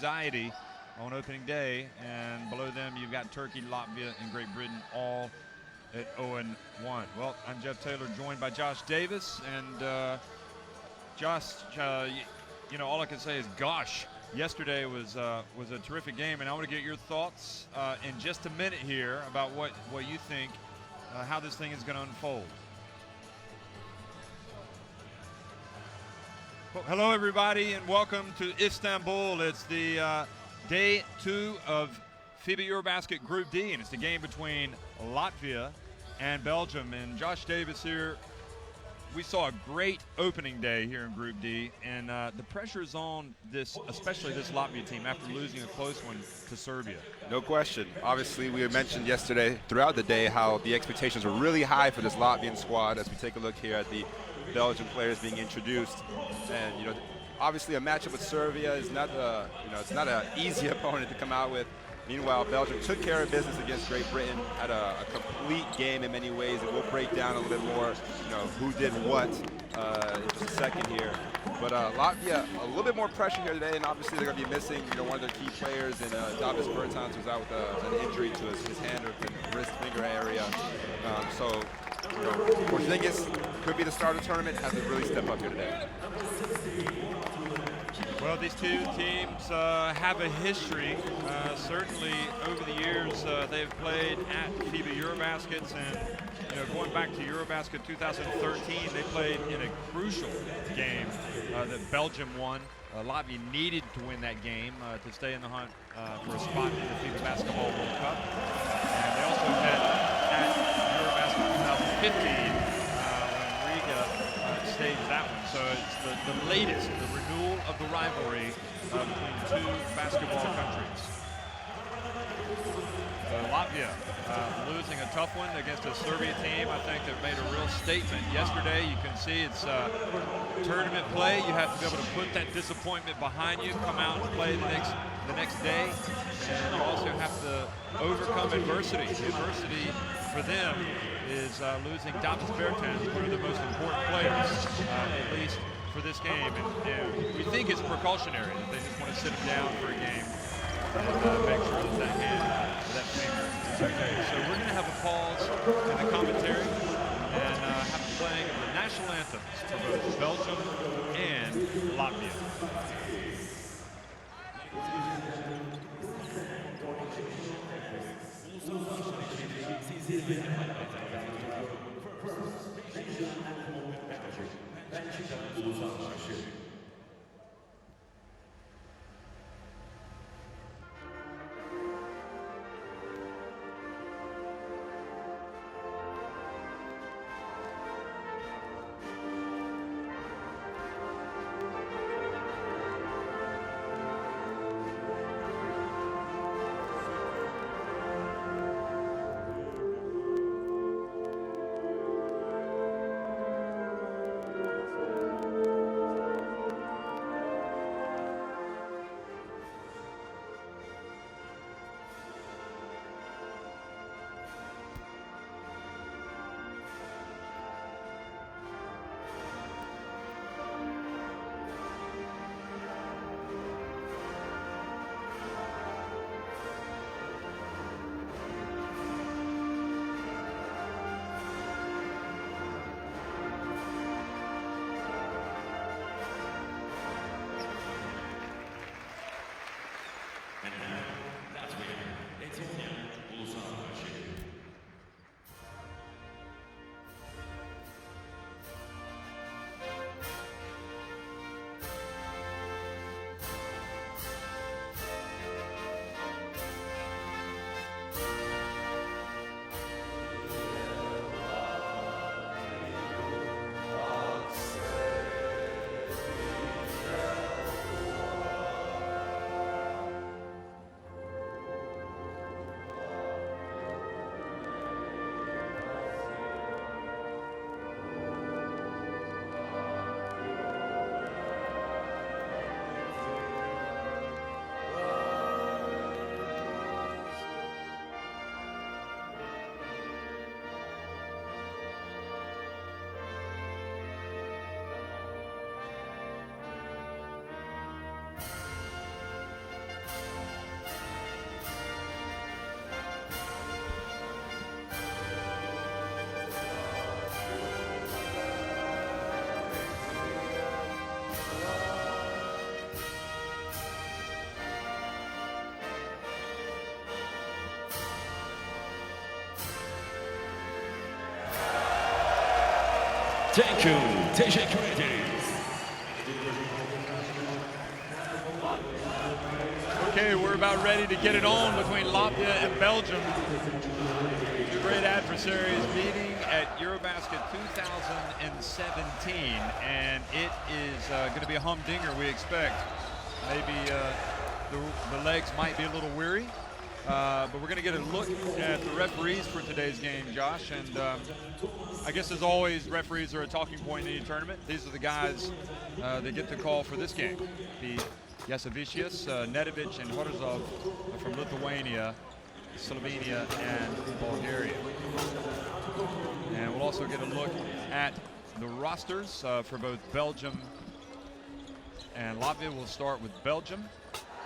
anxiety on opening day, and below them you've got Turkey, Latvia, and Great Britain all at 0-1. Well, I'm Jeff Taylor, joined by Josh Davis, and Josh, all I can say is gosh. Yesterday was a terrific game, and I want to get your thoughts in just a minute here about what you think, how this thing is going to unfold. Well, hello, everybody, and welcome to Istanbul. It's the day 2 of FIBA EuroBasket Group D, and it's the game between Latvia and Belgium. And Josh Davis here. We saw a great opening day here in Group D, and the pressure is on this, especially this Latvia team, after losing a close one to Serbia. No question. Obviously, we had mentioned yesterday throughout the day how the expectations were really high for this Latvian squad. As we take a look here at the Belgian players being introduced, and obviously a matchup with Serbia is not it's not an easy opponent to come out with. Meanwhile, Belgium took care of business against Great Britain, had a complete game in many ways, and we'll break down a little bit more, who did what in just a second here. But Latvia, a little bit more pressure here today, and obviously they're going to be missing, one of their key players in Davis Bertans, who's out with an injury to his hand or wrist finger area. Porzingis could be the start of the tournament, hasn't really stepped up here today. Well, these two teams have a history. Certainly, over the years, they've played at FIBA EuroBaskets, and going back to EuroBasket 2013, they played in a crucial game that Belgium won. Latvia needed to win that game to stay in the hunt for a spot in the FIBA Basketball World Cup. And they also met at EuroBasket 2015 when Riga staged that one. So it's the latest, the renewal of the rivalry between two basketball countries. Latvia losing a tough one against a Serbia team. I think they've made a real statement yesterday. You can see it's tournament play. You have to be able to put that disappointment behind you, come out and play the next day, and you also have to overcome adversity. The adversity for them is losing Davis Bertans, one of the most important players, at least for this game. And we think it's precautionary, that they just want to sit him down for a game and make sure that that hand, that finger is okay. So we're going to have a pause in the commentary and have the playing of the national anthems for both Belgium and Latvia. Thank you. Teşekkür ederiz. Okay, we're about ready to get it on between Latvia and Belgium. Two great adversaries meeting at EuroBasket 2017, and it is going to be a humdinger, we expect. Maybe the legs might be a little weary, but we're going to get a look at the referees for today's game, Josh. And I guess, as always, referees are a talking point in any tournament. These are the guys that get the call for this game. Jasavicius, Nedovic, and Horizov from Lithuania, Slovenia, and Bulgaria. And we'll also get a look at the rosters for both Belgium and Latvia. We'll start with Belgium.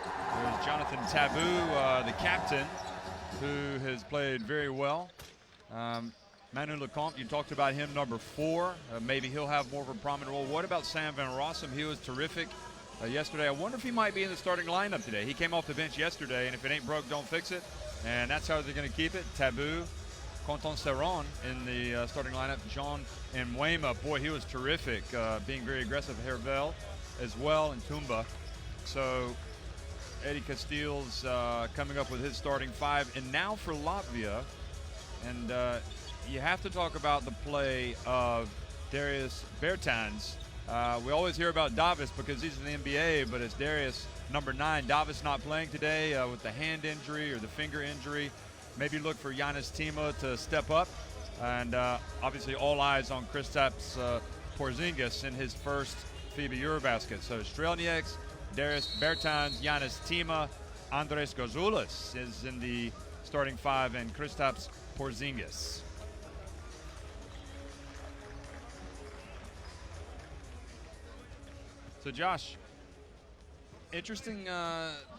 There's Jonathan Tabou, the captain, who has played very well. Manu Lecomte, you talked about him, number 4. Maybe he'll have more of a prominent role. What about Sam van Rossum? He was terrific yesterday. I wonder if he might be in the starting lineup today. He came off the bench yesterday, and if it ain't broke, don't fix it. And that's how they're going to keep it. Tabou, Quentin Serron in the starting lineup. John Mwema, boy, he was terrific, being very aggressive. Hervel as well, and Tumba. So Eddie Castile's coming up with his starting 5. And now for Latvia, and you have to talk about the play of Darius Bertans. We always hear about Davis because he's in the NBA, but it's Darius, number 9. Davis not playing today with the hand injury or the finger injury. Maybe look for Giannis Tima to step up. And obviously all eyes on Kristaps Porzingis in his first FIBA EuroBasket. So Strelnieks, Darius Bertans, Giannis Tima, Andres Gozoulis is in the starting 5, and Kristaps Porzingis. So Josh, interesting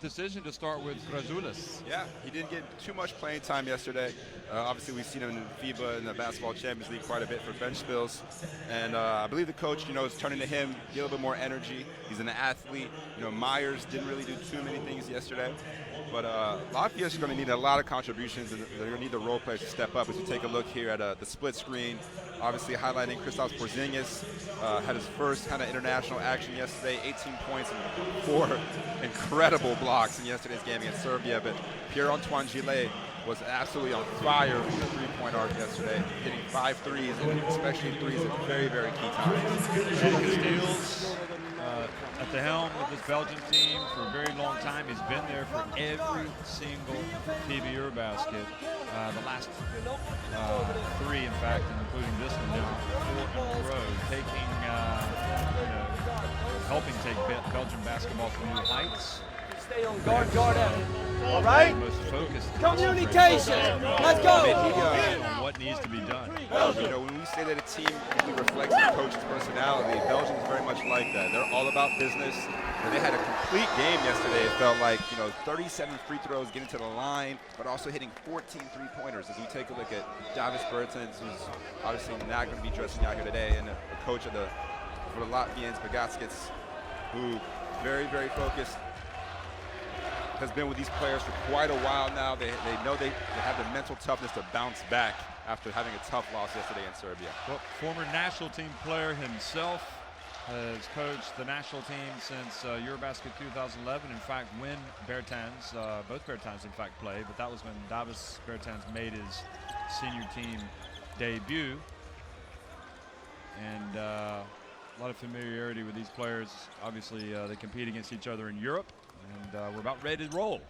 decision to start with Gozoulis. Yeah, he didn't get too much playing time yesterday. Obviously, we've seen him in FIBA and the Basketball Champions League quite a bit for bench spills. And I believe the coach, is turning to him, get a little bit more energy. He's an athlete. Myers didn't really do too many things yesterday. But Latvia is going to need a lot of contributions, and they're going to need the role players to step up. As you take a look here at the split screen, obviously highlighting Kristaps Porzingis, had his first kind of international action yesterday, 18 points and 4 incredible blocks in yesterday's game against Serbia. But Pierre-Antoine Gillet was absolutely on fire from the three-point arc yesterday, hitting 5 threes, and especially threes at very, very key times. Eddie Castiles at the helm of this Belgian team for a very long time. He's been there for every single FIBA EuroBasket. The last 3, in fact, including this one now, 4 in a row, taking, helping take Belgian basketball to new heights. Stay on guard out. All right? Most focused. Communication. Let's go. On what needs to be done. When we say that a team really reflects the coach's personality, Belgium's very much like that. They're all about business. And they had a complete game yesterday. It felt like, 37 free throws getting to the line, but also hitting 14 three-pointers. As we take a look at Davis Bertans, who's obviously not going to be dressing out here today, and the coach for the Latvians, Bagaskets, who very, very focused, has been with these players for quite a while now. They know they have the mental toughness to bounce back after having a tough loss yesterday in Serbia. Well, former national team player himself, has coached the national team since EuroBasket 2011. In fact, when Bertans, both Bertans in fact played, but that was when Davis Bertans made his senior team debut. And a lot of familiarity with these players. Obviously, they compete against each other in Europe. And we're about ready to roll.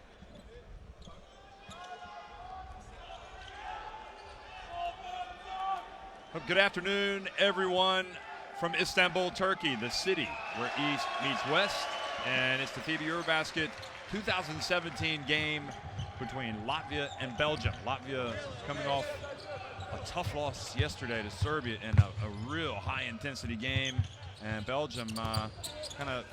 Good afternoon, everyone, from Istanbul, Turkey, the city where East meets West. And it's the FIBA EuroBasket 2017 game between Latvia and Belgium. Latvia coming off a tough loss yesterday to Serbia in a real high-intensity game. And Belgium kind of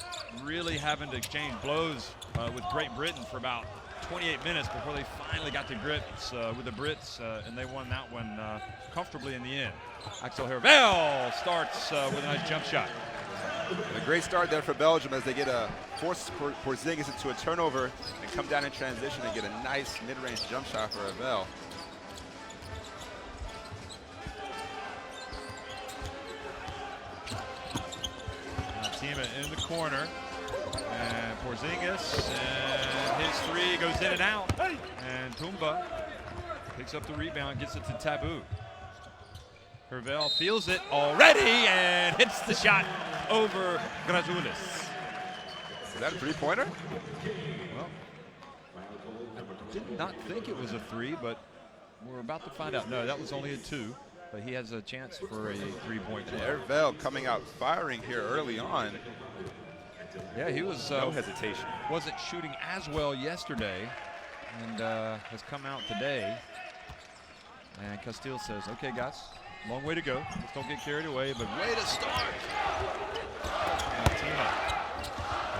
really having to exchange blows with Great Britain for about 28 minutes before they finally got to grips with the Brits, and they won that one comfortably in the end. Axel Hervel starts with a nice jump shot. A great start there for Belgium as they get a force Porzingis into a turnover and come down in transition and get a nice mid-range jump shot for Hervel. tournament in the corner. And Porzingis, and his three goes in and out. And Tumba picks up the rebound, gets it to Taboo. Hervel feels it already and hits the shot over Grazulis. Is that a three-pointer? Well, I did not think it was a three, but we're about to find out. No, that was only a two, but he has a chance for a three-point play. Hervel coming out firing here early on. Yeah, he was No hesitation. Wasn't shooting as well yesterday, and has come out today. And Castile says, "Okay, guys, long way to go. Let's don't get carried away, but way to start." And Tima,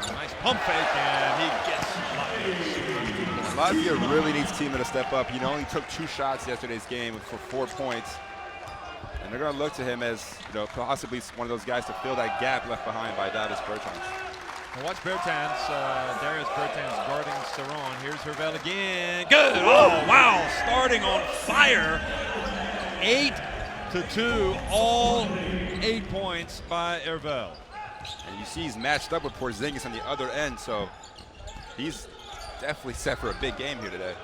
a nice pump fake, and he gets Latvia. Latvia really needs Tima to step up. He only took 2 shots yesterday's game for 4 points. And they're going to look to him as, possibly one of those guys to fill that gap left behind by Davis Bertans. Now watch Bertans, Darius Bertans guarding Saron. Here's Hervel again. Good. Oh, wow. Starting on fire. 8-2. All 8 points by Hervel. And you see he's matched up with Porzingis on the other end, so he's definitely set for a big game here today.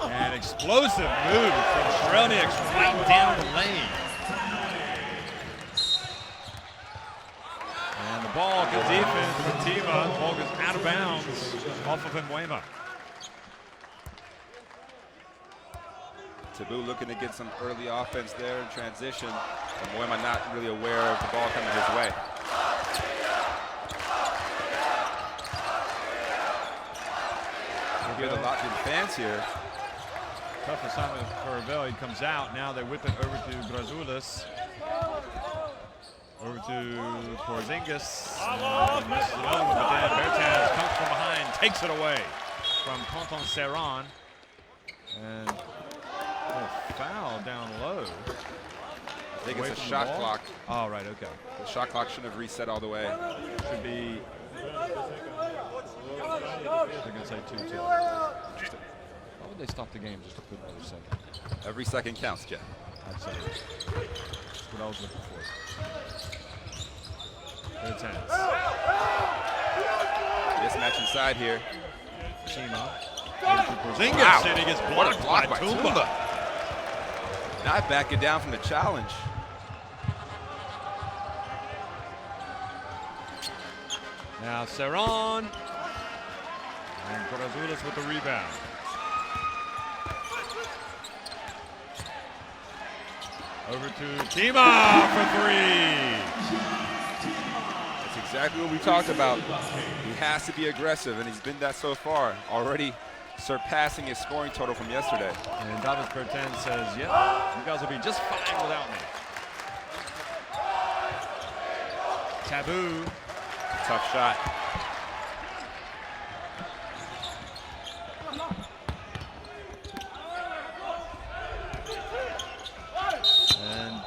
An explosive move from Shrelniaks right down the lane. And the ball, good defense from Tima. The ball goes out of bounds off of Mbuema. Taboo looking to get some early offense there in transition. And Mbuema not really aware of the ball coming his way. You hear the Latvian fans here. Tough assignment for Hervel. He comes out. Now they whip it over to Grazulis. Over to Porzingis. And misses another one, but then Bertans comes from behind, takes it away from Tonton Serran. And a foul down low. I think Away it's a from shot the ball. clock. Oh, right, okay. The shot clock shouldn't have reset all the way. Should be, they're going to say 2-2. Why would they stop the game just to put another second? Every second counts, Jeff. I'd say that's what I was looking for. Bertans. Mismatch inside here. Tima. Porzingis, Wow. and he gets What a blocked block by by Tumba. Tumba. Not backing down from the challenge. Now Serran. And Grazulis with the rebound. Over to Tima for three. That's exactly what we talked about. He has to be aggressive, and he's been that so far, already surpassing his scoring total from yesterday. And Davis Bertans says, yeah, you guys will be just fine without me. Taboo. Tough shot. And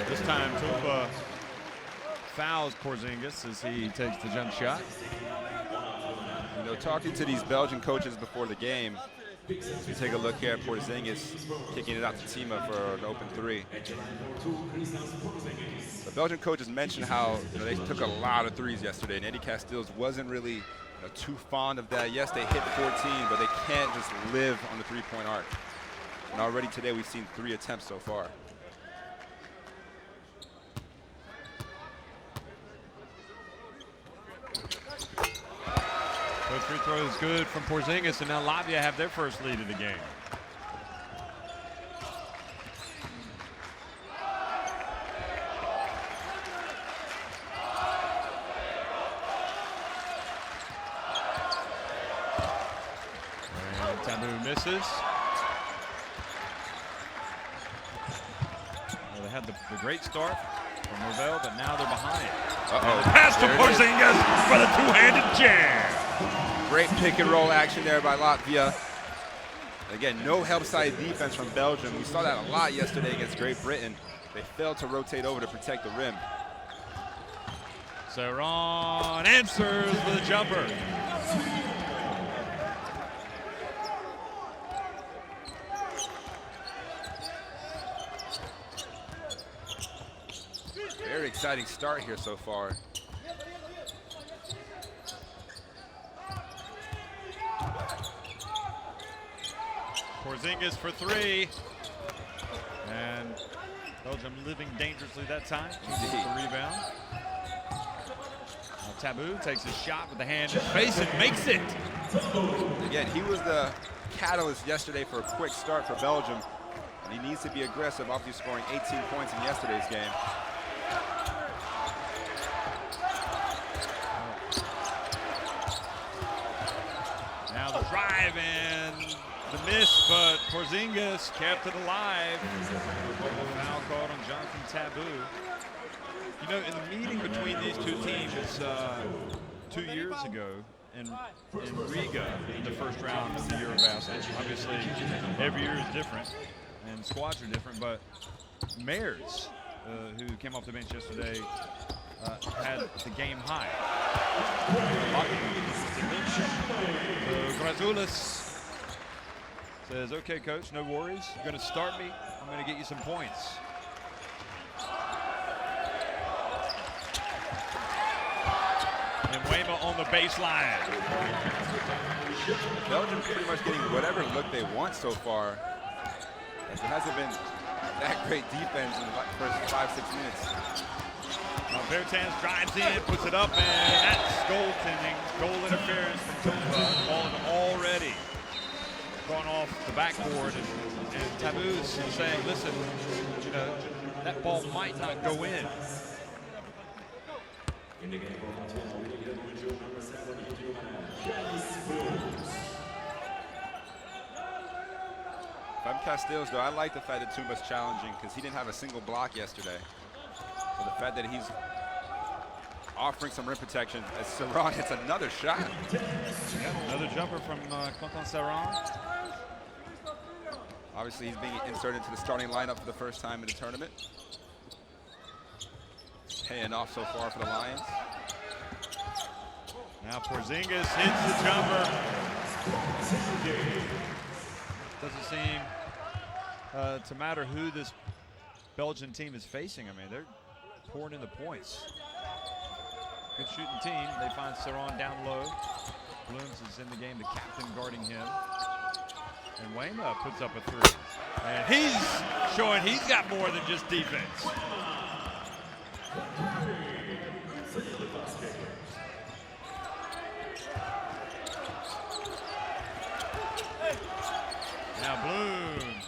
this time Tumba fouls Porzingis as he takes the jump shot. Talking to these Belgian coaches before the game, we take a look here at Porzingis kicking it out to Tima for an open three. The Belgian coaches mentioned how they took a lot of threes yesterday, and Eddie Castiles wasn't really too fond of that. Yes, they hit 14, but they can't just live on the three-point arc. And already today we've seen 3 attempts so far. Those free throws good from Porzingis, and now Latvia have their first lead of the game. And Taboo misses. Well, they had the great start from Hervel, but now they're behind. Uh-oh. Pass to There it is. Porzingis for the two-handed jam. Great pick and roll action there by Latvia. Again, no help side defense from Belgium. We saw that a lot yesterday against Great Britain. They failed to rotate over to protect the rim. Serran answers with a jumper. exciting start here so far. Porzingis for three. And Belgium living dangerously that time. The rebound. Taboo takes his shot with the hand in his face and makes it. Again, he was the catalyst yesterday for a quick start for Belgium. And he needs to be aggressive after scoring 18 points in yesterday's game. Now the drive and the miss, but Porzingis kept it alive. Foul called on Jonathan Taboo. You know, in the meeting between these two teams 2 years ago in Riga in the first round of the EuroBasket, obviously every year is different and squads are different, but Mayers, who came off the bench yesterday, had the game high. Grazulis says, okay, coach, no worries. You're going to start me. I'm going to get you some points. And Weymouth on the baseline. Belgium pretty much getting whatever look they want so far. As it hasn't been that great defense in the first 5-6 minutes. Bertans drives in, puts it up, and that's goaltending. Goal interference from Tumba. The ball is already gone off the backboard, and Taboo's saying, listen, you know, that ball might not go in. If I'm Casteels, though, I like the fact that Tumba's challenging because he didn't have a single block yesterday. So the fact that he's offering some rim protection as Serran hits another shot. Yeah, another jumper from Quentin Serran. Obviously, he's being inserted into the starting lineup for the first time in the tournament. Paying off so far for the Lions. Now Porzingis hits the jumper. Doesn't seem to matter who this Belgian team is facing. I mean, they're pouring in the points. Good shooting team. They find Serran down low. Blooms is in the game, the captain guarding him. And Weymouth puts up a three. And he's showing he's got more than just defense. Now Blooms.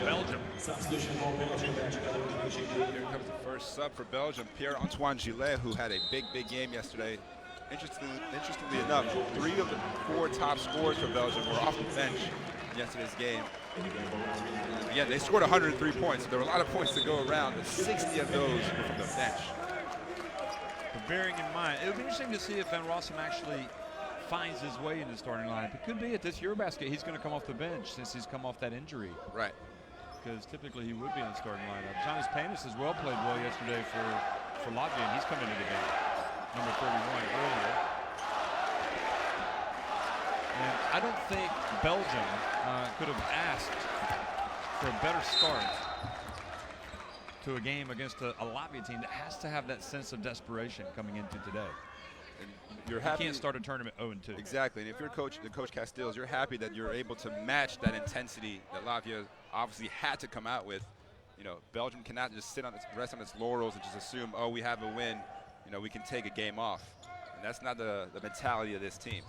Belgium. Here comes the first sub for Belgium, Pierre-Antoine Gillet, who had a big game yesterday. Interestingly enough, 3 of the 4 top scorers for Belgium were off the bench in yesterday's game. Yeah, they scored 103 points, so there were a lot of points to go around, but 60 of those were from the bench. But bearing in mind, it would be interesting to see if Van Rossum actually finds his way in the starting lineup. It could be at this EuroBasket he's going to come off the bench since he's come off that injury. Right. Because typically he would be in the starting lineup. Johnny Panis as well played well yesterday for Latvia, and he's come into the game. Number 31 earlier. And I don't think Belgium could have asked for a better start to a game against a Latvia team that has to have that sense of desperation coming into today. And you're happy. You can't start a tournament 0-2. Exactly, and if you're Coach Casteels, you're happy that you're able to match that intensity that Latvia obviously had to come out with. You know, Belgium cannot just rest on its laurels and just assume, oh, we have a win, you know, we can take a game off. And that's not the mentality of this team.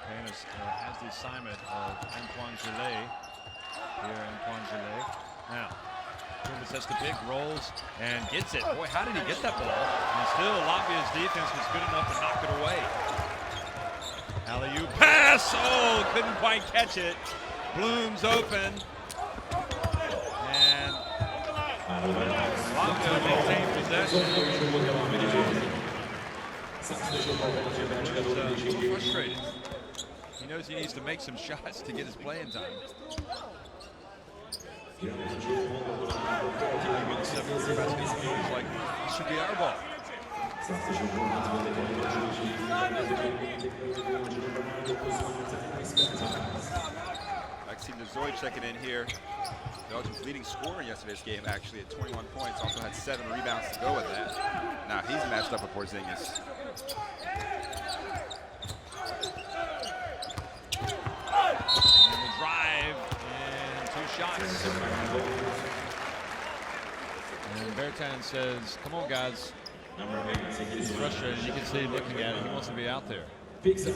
Panis has the assignment of Antoine Gillet. Here, Antoine Gillet. Now, Kumbas has the pick, rolls, and gets it. Boy, how did he get that ball? And still, Latvia's defense was good enough to knock it away. Alley-oop pass! Oh, couldn't quite catch it. Blooms open. And Latvia maintained possession. He's frustrated. He knows he needs to make some shots to get his playing time. Like, this should be our ball. Maxime Dezoy checking in here. Belgium's leading scorer in yesterday's game, actually, at 21 points. Also had 7 rebounds to go with that. Now he's matched up with Porzingis. And the drive and 2 shots. And Bertan says, come on, guys. He's frustrated. You can see him looking at it. He wants to be out there. It's a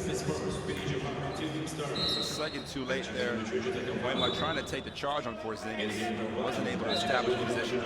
second too late there. Wayma trying to take the charge on Porzingis. Wasn't able to establish position.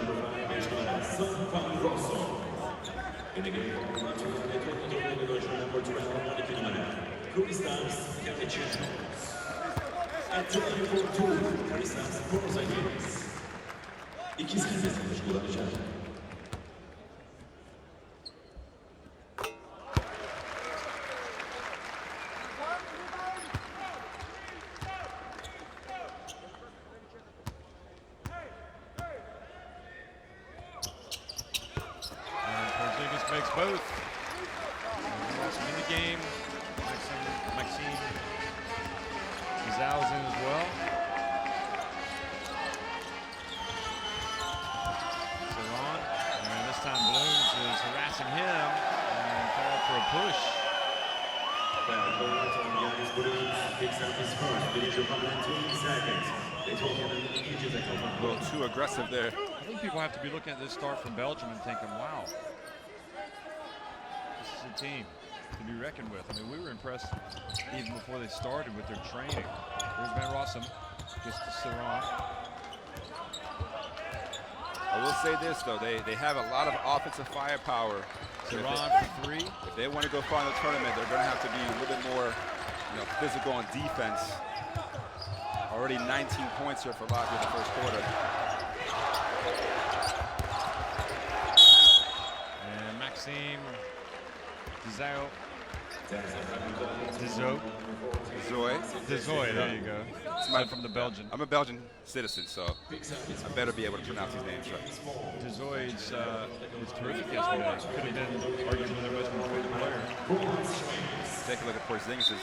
Makes both. In the game, Maxime Zhao's in as well. Saron, and this time Blooms is harassing him and called for a push. A little too aggressive there. I think people have to be looking at this start from Belgium and thinking, wow, this is a team to be reckoned with. I mean, we were impressed even before they started with their training. Here's Van Rossum, just to Saron. I will say this, though. They have a lot of offensive firepower. So Saron for 3. if they want to go far in the tournament, they're going to have to be a little bit more physical on defense. Already 19 points here for Latvia in the first quarter. And Maxime Dezoy, there you go. It's From the Belgian. I'm a Belgian citizen, so I better be able to pronounce these names right. Dezoy was terrific yesterday. Could have been arguably their most important player. Take a look at Porzingis'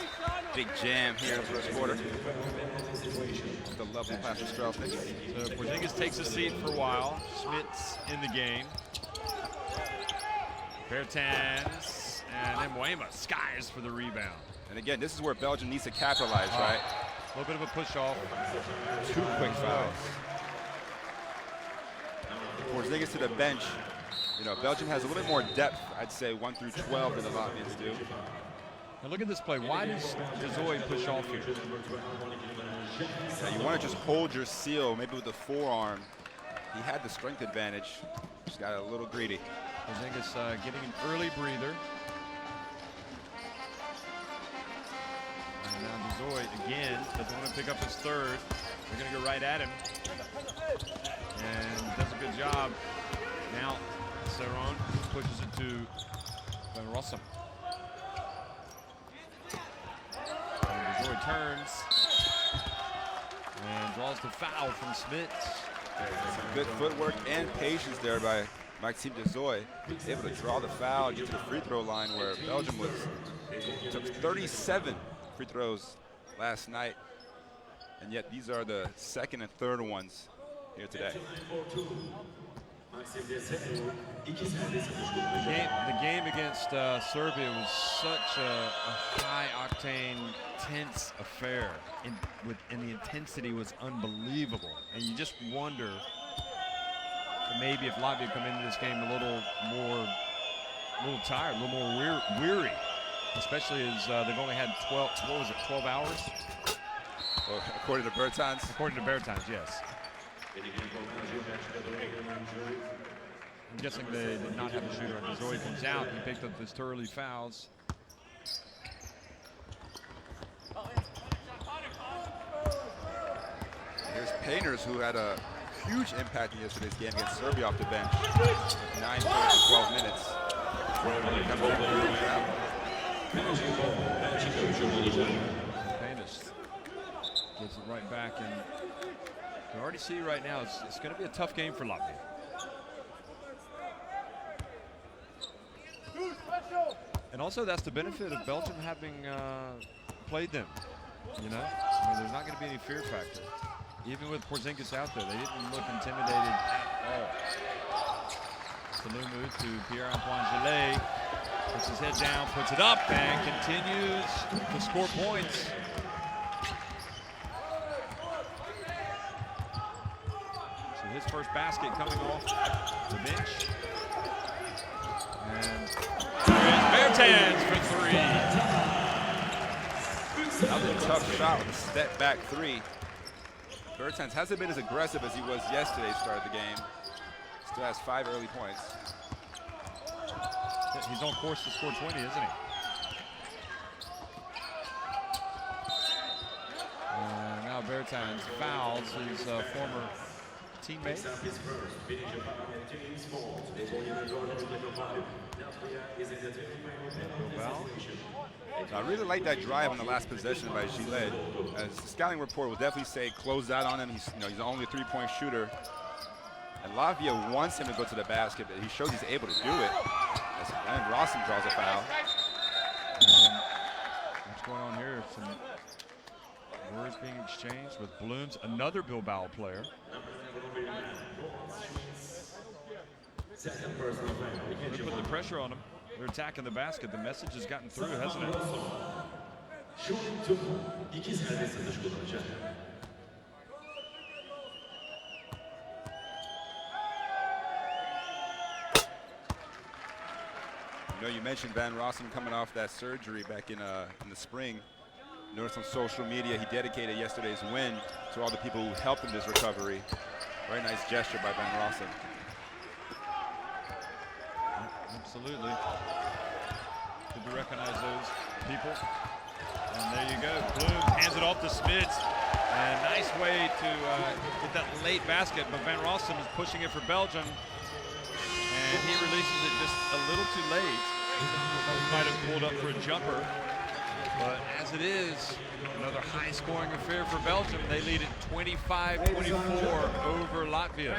big jam here in the first quarter. The lovely pass to Strauss. So Porzingis takes a seat for a while. Schmidt's in the game. Bertans and then Wayma skies for the rebound. And again, this is where Belgium needs to capitalize, right? A little bit of a push off. 2 quick fouls. Porzingis to the bench. Belgium has a little bit more depth, I'd say 1 through 12 than the Latvians do. Now look at this play. Why does Dezoy push off here? Yeah, you want to just hold your seal, maybe with the forearm. He had the strength advantage. Just got a little greedy. Porzingis getting an early breather. And now Dezoy again doesn't want to pick up his 3rd. They're going to go right at him. And does a good job. Now Saron pushes it to Van Rossum. Dezoy turns and draws the foul from Smith. Some good footwork and patience there by Maxime Dezoy. Able to draw the foul, get to the free throw line where Belgium took 37 free throws last night. And yet these are the 2nd and 3rd ones here today. The game against Serbia was such a high-octane, tense affair, and the intensity was unbelievable. And you just wonder maybe if Latvia come into this game a little tired, a little more weary, especially as they've only had 12 hours? Well, according to Bertans. According to Bertans, yes. I'm guessing they did not have a shooter. Dezoy comes out. He picked up his 2 early fouls. Here's Painters, who had a huge impact in yesterday's game against Serbia off the bench. 9 points in 12 minutes. Painters gets it right back, and you already see right now it's going to be a tough game for Latvia. And also, that's the benefit of Belgium having played them. You know, I mean, there's not going to be any fear factor. Even with Porzingis out there, they didn't look intimidated at all. Salumu to Pierre-Antoine Gillet. Puts his head down, puts it up, and continues to score points. So his first basket coming off the bench. And there's Bertans for three. That was a tough shot with a step back three. Bertans hasn't been as aggressive as he was yesterday start of the game. Still has 5 early points. He's on course to score 20, isn't he? Now Bertans fouls his former teammate. I really like that drive on the last possession by Gillet. As the scouting report will definitely say close out on him. He's only a 3-point shooter. And Latvia wants him to go to the basket, but he shows he's able to do it. And Rossum draws a foul. What's going on here? Some words being exchanged with Blooms, another Bilbao player. They're putting the pressure on him. They're attacking the basket. The message has gotten through, hasn't it? You mentioned Van Rossum coming off that surgery back in the spring. Noticed on social media he dedicated yesterday's win to all the people who helped in this recovery. Very nice gesture by Van Rossum. Absolutely. Good to recognize those people. And there you go. Bloom hands it off to Smits. And nice way to get that late basket. But Van Rossum is pushing it for Belgium. And he releases it just a little too late. Might have pulled up for a jumper. But as it is, another high-scoring affair for Belgium. They lead it 25-24 over Latvia.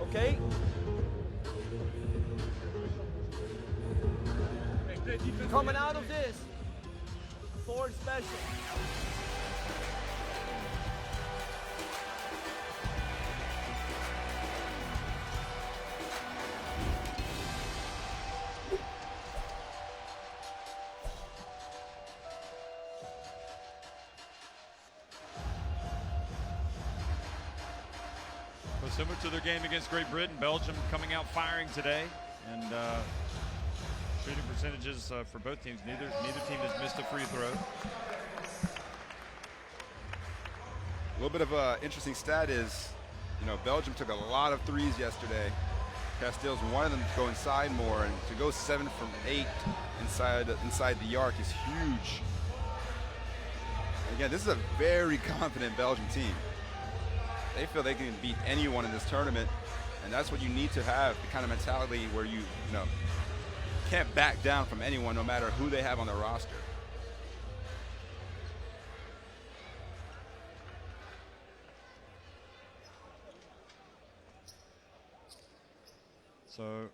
Okay. Coming out of this, forward special. Well, similar to their game against Great Britain, Belgium coming out firing today, and shooting percentages for both teams. Neither team has missed a free throw. A little bit of an interesting stat is, Belgium took a lot of threes yesterday. Castells wanted them to go inside more, and to go 7 from 8 inside the arc is huge. Again, this is a very confident Belgium team. They feel they can beat anyone in this tournament, and that's what you need to have, the kind of mentality where you can't back down from anyone no matter who they have on their roster. So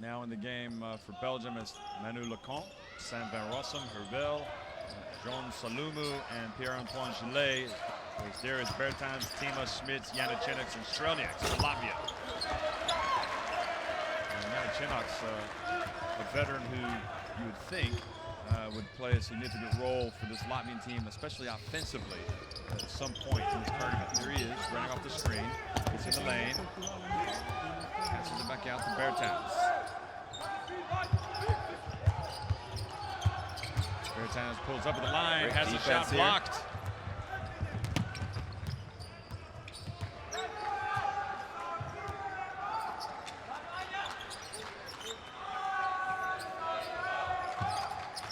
now in the game for Belgium is Manu Lecomte, Sam Van Rossum, Hervel, Jean Salumu, and Pierre-Antoine Gillet. There is Bertans, Tima, Smits, Janicic, and Strelniaks for Latvia. Janicic, a veteran who you would think would play a significant role for this Latvian team, especially offensively, at some point in this tournament. There he is, running off the screen. Gets in the lane. Passes it back out to Bertans. Bertans pulls up at the line, Great has a shot here. blocked.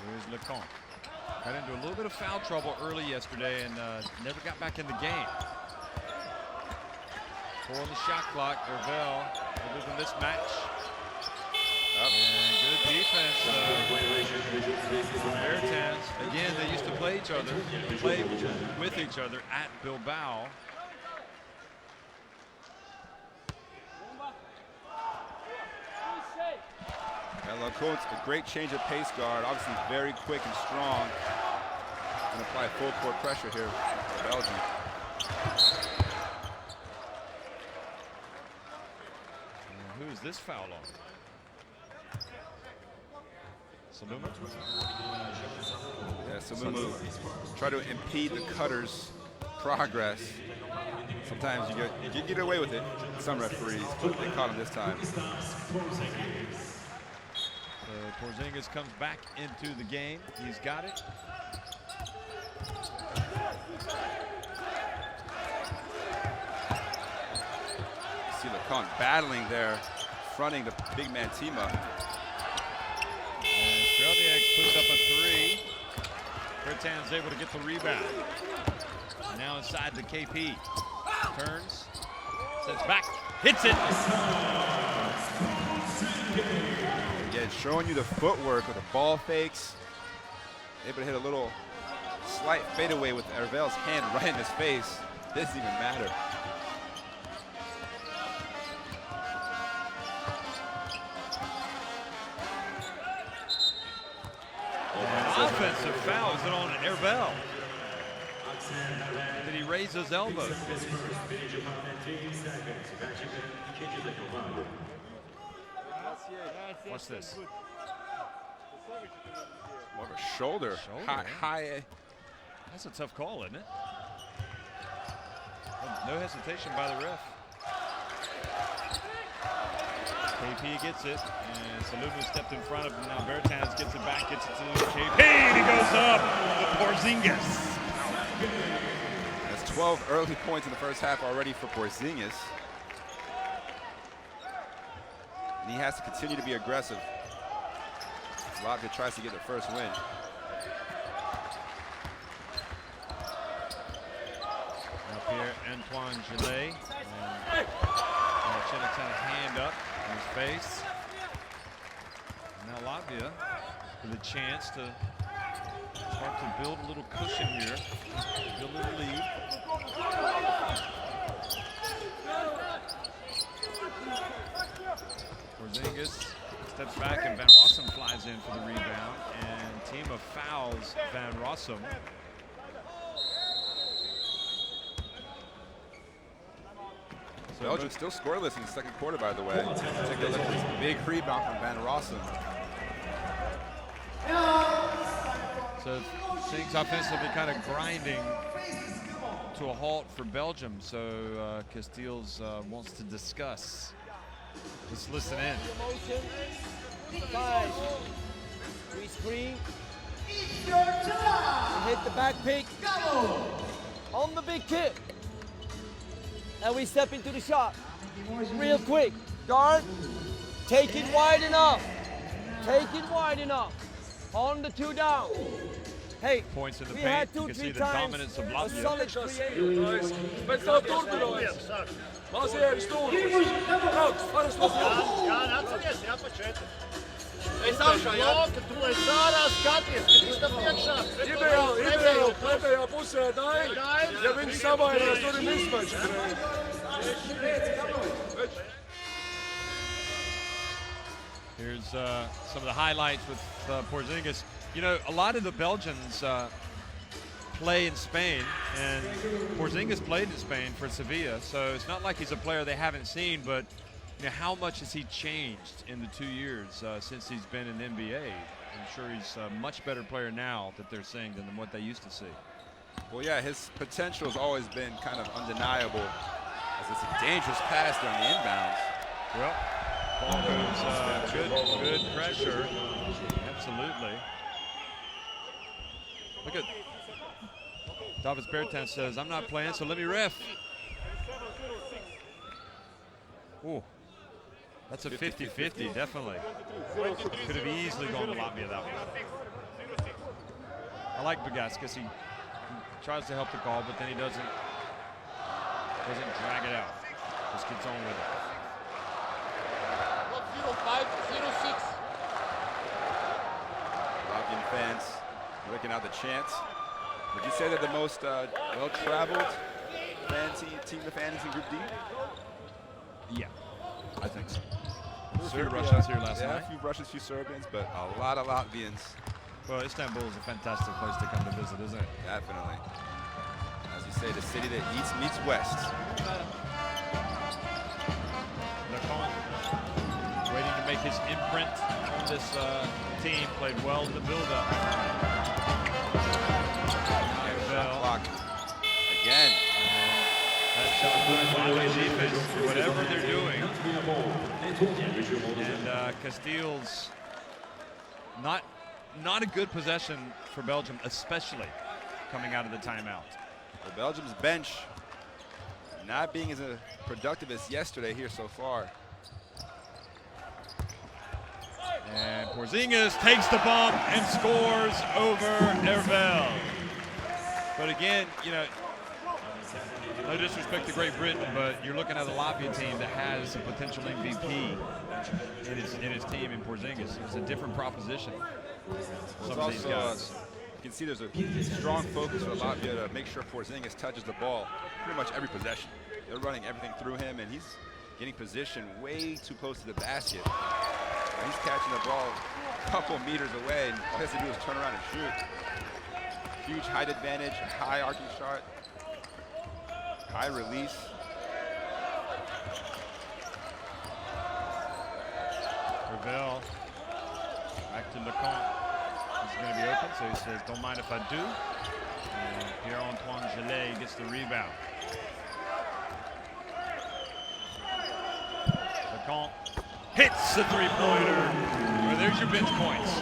There's Lecomte. Got into a little bit of foul trouble early yesterday and never got back in the game. 4 on the shot clock. Hervel with a mismatch. And good defense. Bertans. Again, they used to play with each other at Bilbao. Lacote's a great change of pace guard, obviously very quick and strong. And apply full court pressure here for Belgium. And who is this foul on? Saluma? Yeah, Saluma try to impede the cutter's progress. Sometimes you get away with it, some referees, but they caught him this time. Porzingis comes back into the game. He's got it. See LeCon battling there, fronting the big man team up. And Strelniak puts up a three. Bertan's able to get the rebound. Now inside the KP. Turns, sets back, hits it. Again, showing you the footwork with the ball fakes. Able to hit a little slight fadeaway with Hervel's hand right in his face. Doesn't even matter. Offensive foul. Is it on Hervel? Did he raise his elbow? What's this? More of a shoulder. High. That's a tough call, isn't it? No hesitation by the ref. KP gets it, and Saluma stepped in front of him. Now Bertans gets it back, gets it to KP, and he goes up. Porzingis. That's 12 early points in the first half already for Porzingis. And he has to continue to be aggressive. Latvia tries to get the first win. Up here, Antoine Gillet. And Chinnick's hand up in his face. Now Latvia with a chance to start to build a little cushion here, build a little lead. Porzingis steps back and Van Rossum flies in for the rebound, and Tima fouls Van Rossum. Belgium still scoreless in the second quarter, by the way. Take a look at this big rebound from Van Rossum. So things offensively kind of grinding to a halt for Belgium. So Casteels wants to discuss. Let's listen in. Motion. 5. 3 screen. We hit the back pick. On the big kick. And we step into the shot. Real quick. Guard. Take it wide enough. Take it wide enough. On the 2 down. Hey, Points in the we paint. had You 2, can 3 see the times dominance of a Latvia. solid creator. Bet tā turpinājās. Mazie stūri. Brauc, parasti uz Jā, atceries, jāpačeta. Es augšā, bloka, tu lai sārā skaties, ka viņš tam priekšā. Ideāli pretējā pusē Daini. Ja viņi samainās, tur ir mismatch. Here's some of the highlights with Porzingis. You know, a lot of the Belgians play in Spain, and Porzingis played in Spain for Sevilla, so it's not like he's a player they haven't seen, but you know, how much has he changed in the 2 years since he's been in the NBA? I'm sure he's a much better player now that they're seeing than what they used to see. Well, yeah, his potential has always been kind of undeniable, as it's a dangerous pass during the inbounds. Well, ball goes good pressure. Absolutely. Look at Davis Bertans says, I'm not playing, so let me ref. Ooh, that's a 50-50, definitely. Could have easily gone to Latvia that one. I like Bagaskis. He tries to help the call, but then he doesn't drag it out. Just gets on with it. 05, 06. Latvian fans looking out the chants. Would you say they're the most well-traveled team of fans in Group D? Yeah, I think so. A few Russians here last night. night. A few Russians, a few Serbians, but a lot of Latvians. Well, Istanbul is a fantastic place to come to visit, isn't it? Definitely. As you say, the city that eats meets west. Lecomte waiting to make his imprint on this team. Played well in the build-up. Clock again. That shot by defense, whatever they're doing. And Castile's not a good possession for Belgium, especially coming out of the timeout. Well, Belgium's bench not being as productive as yesterday here so far. And Porzingis takes the bump and scores over Hervel. But again, you know, no disrespect to Great Britain, but you're looking at a Latvia team that has a potential MVP in its team in Porzingis. It's a different proposition. Some of these guys. You can see there's a strong focus for Latvia to make sure Porzingis touches the ball pretty much every possession. They're running everything through him, and he's getting positioned way too close to the basket. He's catching the ball a couple meters away, and all he has to do is turn around and shoot. Huge height advantage, high arcing shot, high release. Hervel back to Lecomte. He's going to be open, so he says, don't mind if I do. And here Antoine Gillet gets the rebound. Lecomte hits the three-pointer. Well, there's your bench points.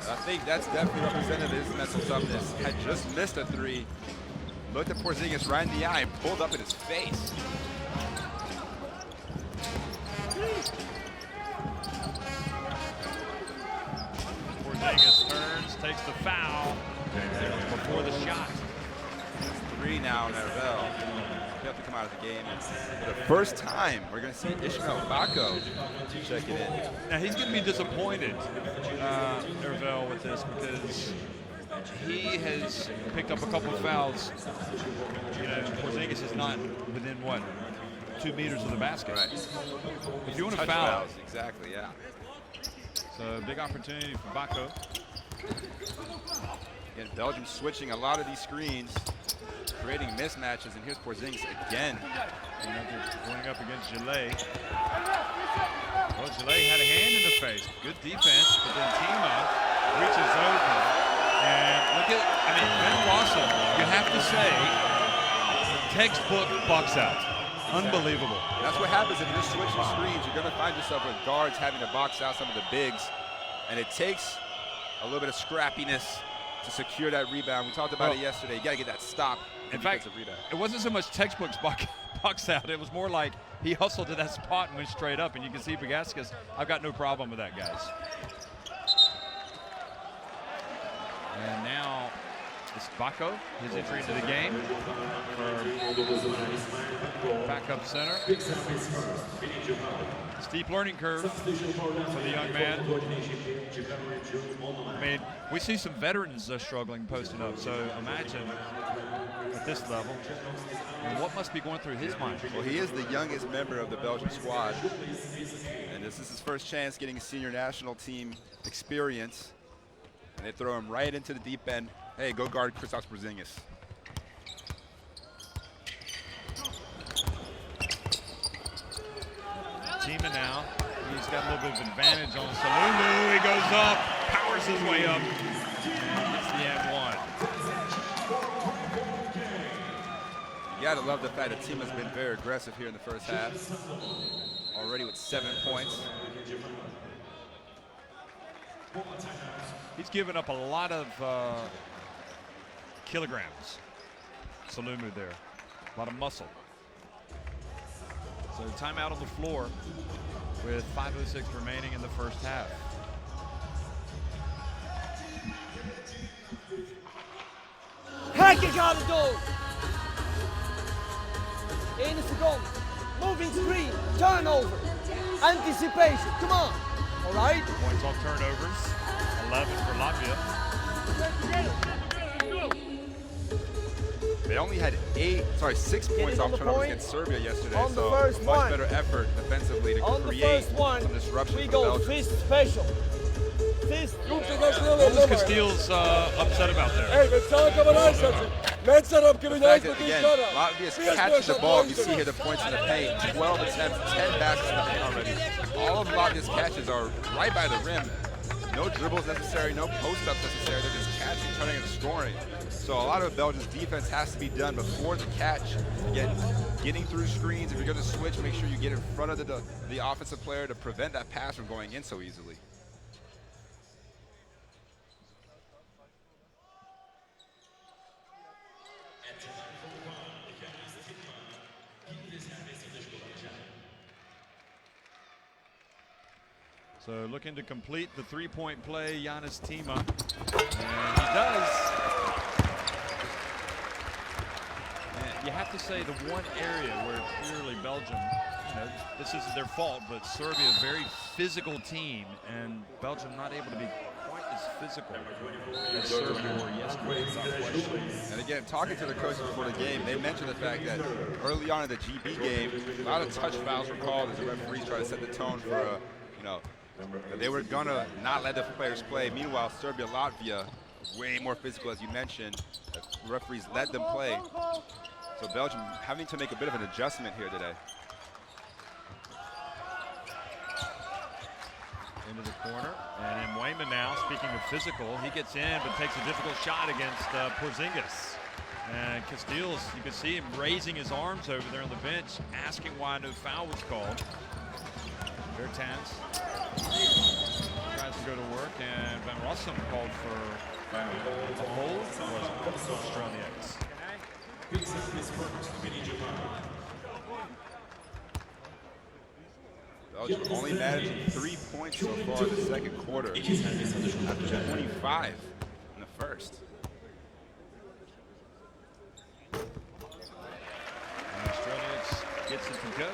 I think that's definitely representative of his mental toughness. Had just missed a three, looked at Porzingis right in the eye and pulled up in his face. Porzingis turns, takes the foul before the shot. It's three now in Hervel. You have to come out of the game. And for the first time, we're going to see Ishmael Bako check it in. Now he's going to be disappointed, Hervel, with this because he has picked up a couple of fouls. You know, Porzingis is not within, what, 2 meters of the basket. Right. If you want to Touch foul, fouls, exactly, yeah. so big opportunity for Bako. Again, Belgium switching a lot of these screens, creating mismatches, and here's Porzingis again. Going up against Gillet. Well, Gillet had a hand in the face. Good defense, but then Tima reaches over. And look at, I mean, Ben Lawson, you have to say, textbook box out. Unbelievable. That's what happens if you're switching screens. You're going to find yourself with guards having to box out some of the bigs, and it takes a little bit of scrappiness to secure that rebound. We talked about it yesterday. You got to get that stop. In fact, it wasn't so much textbooks box out. It was more like he hustled to that spot and went straight up. And you can see Bagaskas, I've got no problem with that, guys. And now it's Bako, his entry into the game for backup center. Steep learning curve for the young man. I mean, we see some veterans struggling posting up, so imagine at this level, and what must be going through his mind? Well, he is the youngest member of the Belgium squad, and this is his first chance getting senior national team experience, and they throw him right into the deep end. Hey, go guard Kristaps Porzingis. Tima now, he's got a little bit of advantage on Salulu. He goes up, powers his way up, and gets the and one. You gotta love the fact that Tima's been very aggressive here in the first half. Already with 7 points. He's given up a lot of kilograms. Salumu there, a lot of muscle. So timeout on the floor with 5:06 remaining in the first half. Hack it, gotta go! 1 second. Moving screen, turnover, anticipation, come on. All right? Points on turnovers, 11 for Latvia. They only had 6 points off turnovers against Serbia yesterday, On the so first a much one. better effort defensively to On the create first one, some disruption we for go Belgium. fist special. Fist. What was Castile's upset about there? Ej, već samo kao najstarci. Mecarom The kimi fact najstarci that, again, šara. Latvia's catching the ball. You see here the points in the paint. 12 attempts, 10 baskets in the paint already. All of Latvia's catches are right by the rim. No dribbles necessary, no post-ups necessary. They're just catching, turning, and scoring. So a lot of Belgium's defense has to be done before the catch. Again, getting through screens. If you're going to switch, make sure you get in front of the offensive player to prevent that pass from going in so easily. So looking to complete the three-point play, Giannis Tima, and he does. And you have to say the one area where clearly Belgium, this isn't their fault, but Serbia, a very physical team, and Belgium not able to be quite as physical as Serbia were yesterday. And again, talking to the coaches before the game, they mentioned the fact that early on in the GB game, a lot of touch fouls were called as the referees tried to set the tone for, they were gonna not let the players play. Meanwhile, Serbia, Latvia, way more physical, as you mentioned. The referees let them play. So Belgium having to make a bit of an adjustment here today. Into the corner, and then Wayman now, speaking of physical, he gets in but takes a difficult shot against Porzingis. And Castiles, you can see him raising his arms over there on the bench, asking why no foul was called. Bertans tries to go to work, and Van Rossum called for a hold. Was Australia X. Belgium only managing 3 points so far in the second quarter after 25 in the first. And Australia X gets it to go.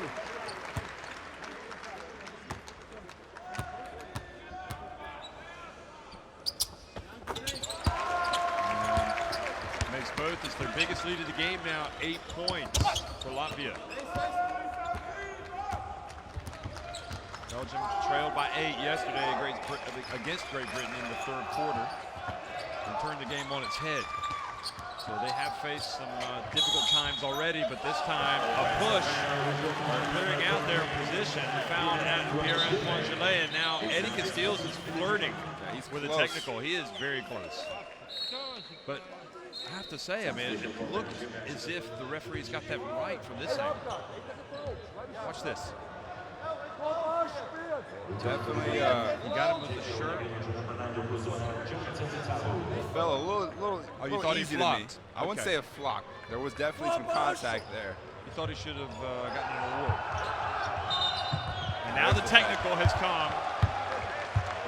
Makes both. It's their biggest lead of the game now, 8 points for Latvia. Belgium trailed by 8 yesterday against Great Britain in the third quarter and turned the game on its head. So they have faced some difficult times already, but this time a push, clearing out their position, found at Pierre-Antoine Gillet, and now Eddie Castiles is flirting with a technical. He is very close. But I have to say, I mean, it looked as if the referees got that right from this angle. Watch this. Definitely, he got him with the shirt. He fell a little you thought he easy to me. flopped? I wouldn't say a flock. There was definitely some contact there. You thought he should have gotten an award. And now the technical has come.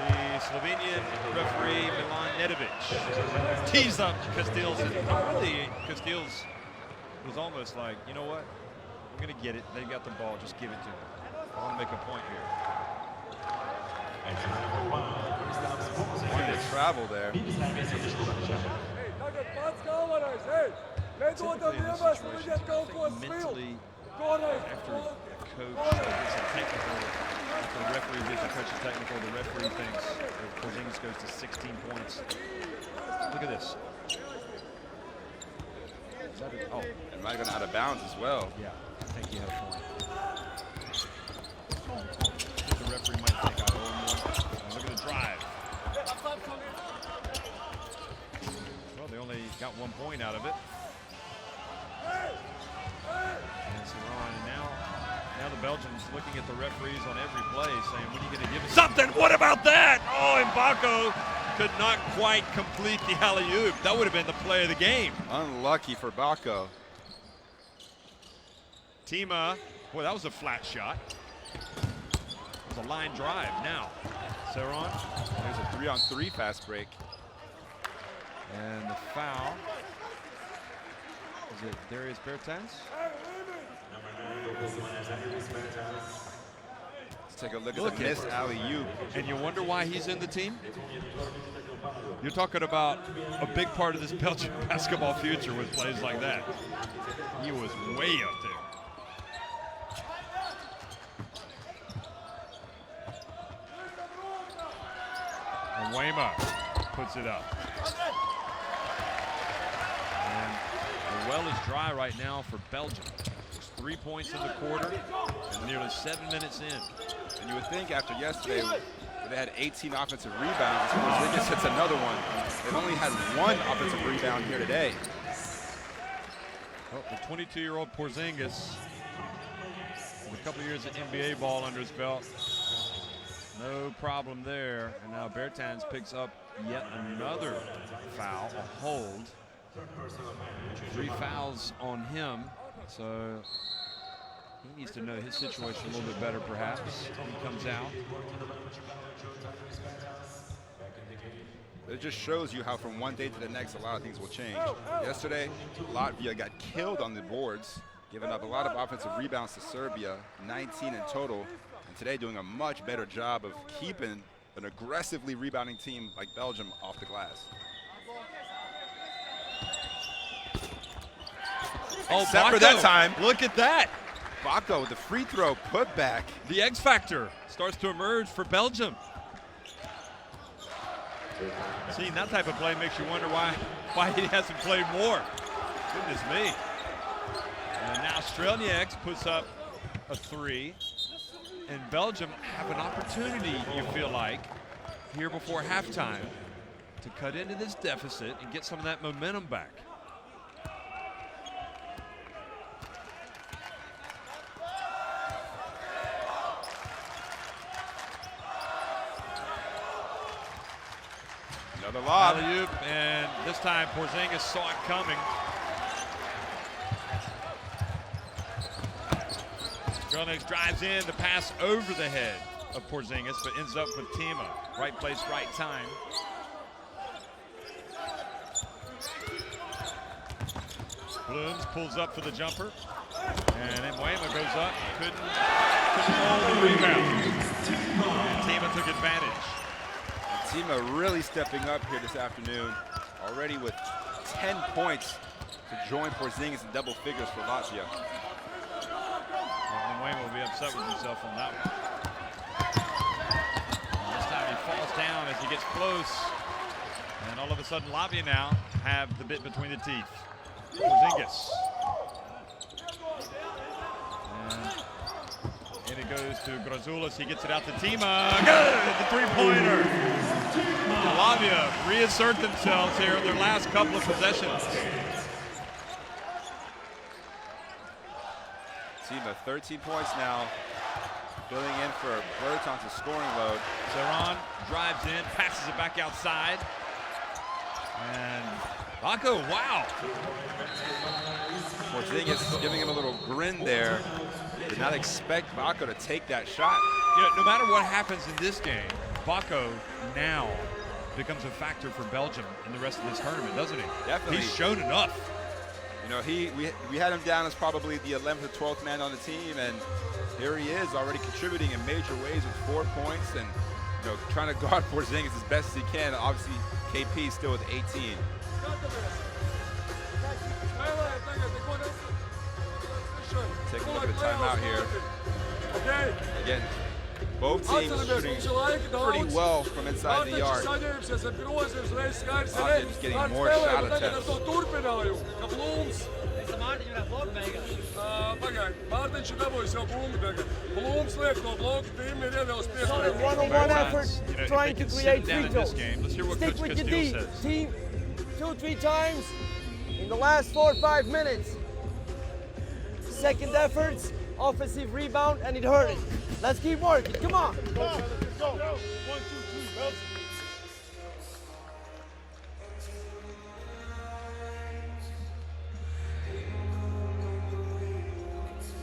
The Slovenian referee Milan Nedovic tees up Castiles. Really, Castiles was almost like, you know what? I'm going to get it. They got the ball. Just give it to them. I want to make a point here. Wanted to travel there. Mentally, after a coach gets a technical, after the referee gets a coach a technical, the referee thinks Porzingis goes to 16 points. Look at this. Oh, it might have gone out of bounds as well. Yeah, I think you have a point. The referee might think I owe him one. Look at the drive. Well, they only got 1 point out of it. And Saran, and now the Belgians looking at the referees on every play saying, when are you going to give us something? What about that? Oh, Mbako could not quite complete the alley-oop. That would have been the play of the game. Unlucky for Bako. Tima, boy, that was a flat shot. It was a line drive now. Saran. There's a 3-on-3 fast break. And the foul. Is it Darius Bertans? Let's take a look at the missed alley-oop. And you wonder why he's in the team? You're talking about a big part of this Belgian basketball future with plays like that. He was way up there. And Wayma puts it up. And the well is dry right now for Belgium. There's 3 points in the quarter and nearly 7 minutes in. And you would think after yesterday, where they had 18 offensive rebounds, Porzingis hits another one. They've only had 1 offensive rebound here today. Well, the 22-year-old Porzingis with a couple of years of NBA ball under his belt. No problem there. And now Bertans picks up yet another foul, a hold. 3 fouls on him. So he needs to know his situation a little bit better, perhaps. He comes out. It just shows you how from one day to the next, a lot of things will change. Yesterday, Latvia got killed on the boards, giving up a lot of offensive rebounds to Serbia, 19 in total. And today doing a much better job of keeping an aggressively rebounding team like Belgium off the glass. Oh, Except Bako, for that time. Look at that. Bako with the free throw put back. The X factor starts to emerge for Belgium. Seeing that type of play makes you wonder why he hasn't played more. Goodness me. And now Strelnieks puts up a 3. And Belgium have an opportunity, you feel like, here before halftime to cut into this deficit and get some of that momentum back. Another lob. Alley-oop, and this time Porzingis saw it coming. Strelnieks drives in, the pass over the head of Porzingis, but ends up with Tima. Right place, right time. Blooms pulls up for the jumper, and then Wayma goes up, couldn't hold the rebound. And Tima took advantage. Tima really stepping up here this afternoon, already with 10 points to join Porzingis in double figures for Latvia. And Wayne will be upset with himself on that one. And this time he falls down as he gets close. And all of a sudden Latvia now have the bit between the teeth. Porzingis. And it goes to Grazoulis. He gets it out to Tima. Good! The three-pointer. Latvia reassert themselves here in their last couple of possessions. Tima 13 points now, filling in for Bertans' scoring load. Zeron drives in, passes it back outside. And Bako, wow. Porzingis giving him a little grin there. Did not expect Bako to take that shot. You know, no matter what happens in this game, Bako now becomes a factor for Belgium in the rest of this tournament, doesn't he? Definitely. He's shown enough. You know, we had him down as probably the 11th or 12th man on the team, and here he is already contributing in major ways with 4 points and, you know, trying to guard Porzingis as best as he can. Obviously, KP still with 18. Take a look at the timeout here. Again, both teams shooting pretty well from inside the yard. Latvia just getting more shot attempts. One-on-one effort, You know, trying if to they can create sit down free in this throws. game, let's hear what Stick Coach with your Castile D. says. Team 2-3 times in the last 4 or 5 minutes. Second efforts, offensive rebound, and it hurt it. Let's keep working. Come on. Go. 1, 2, 3, Belgium.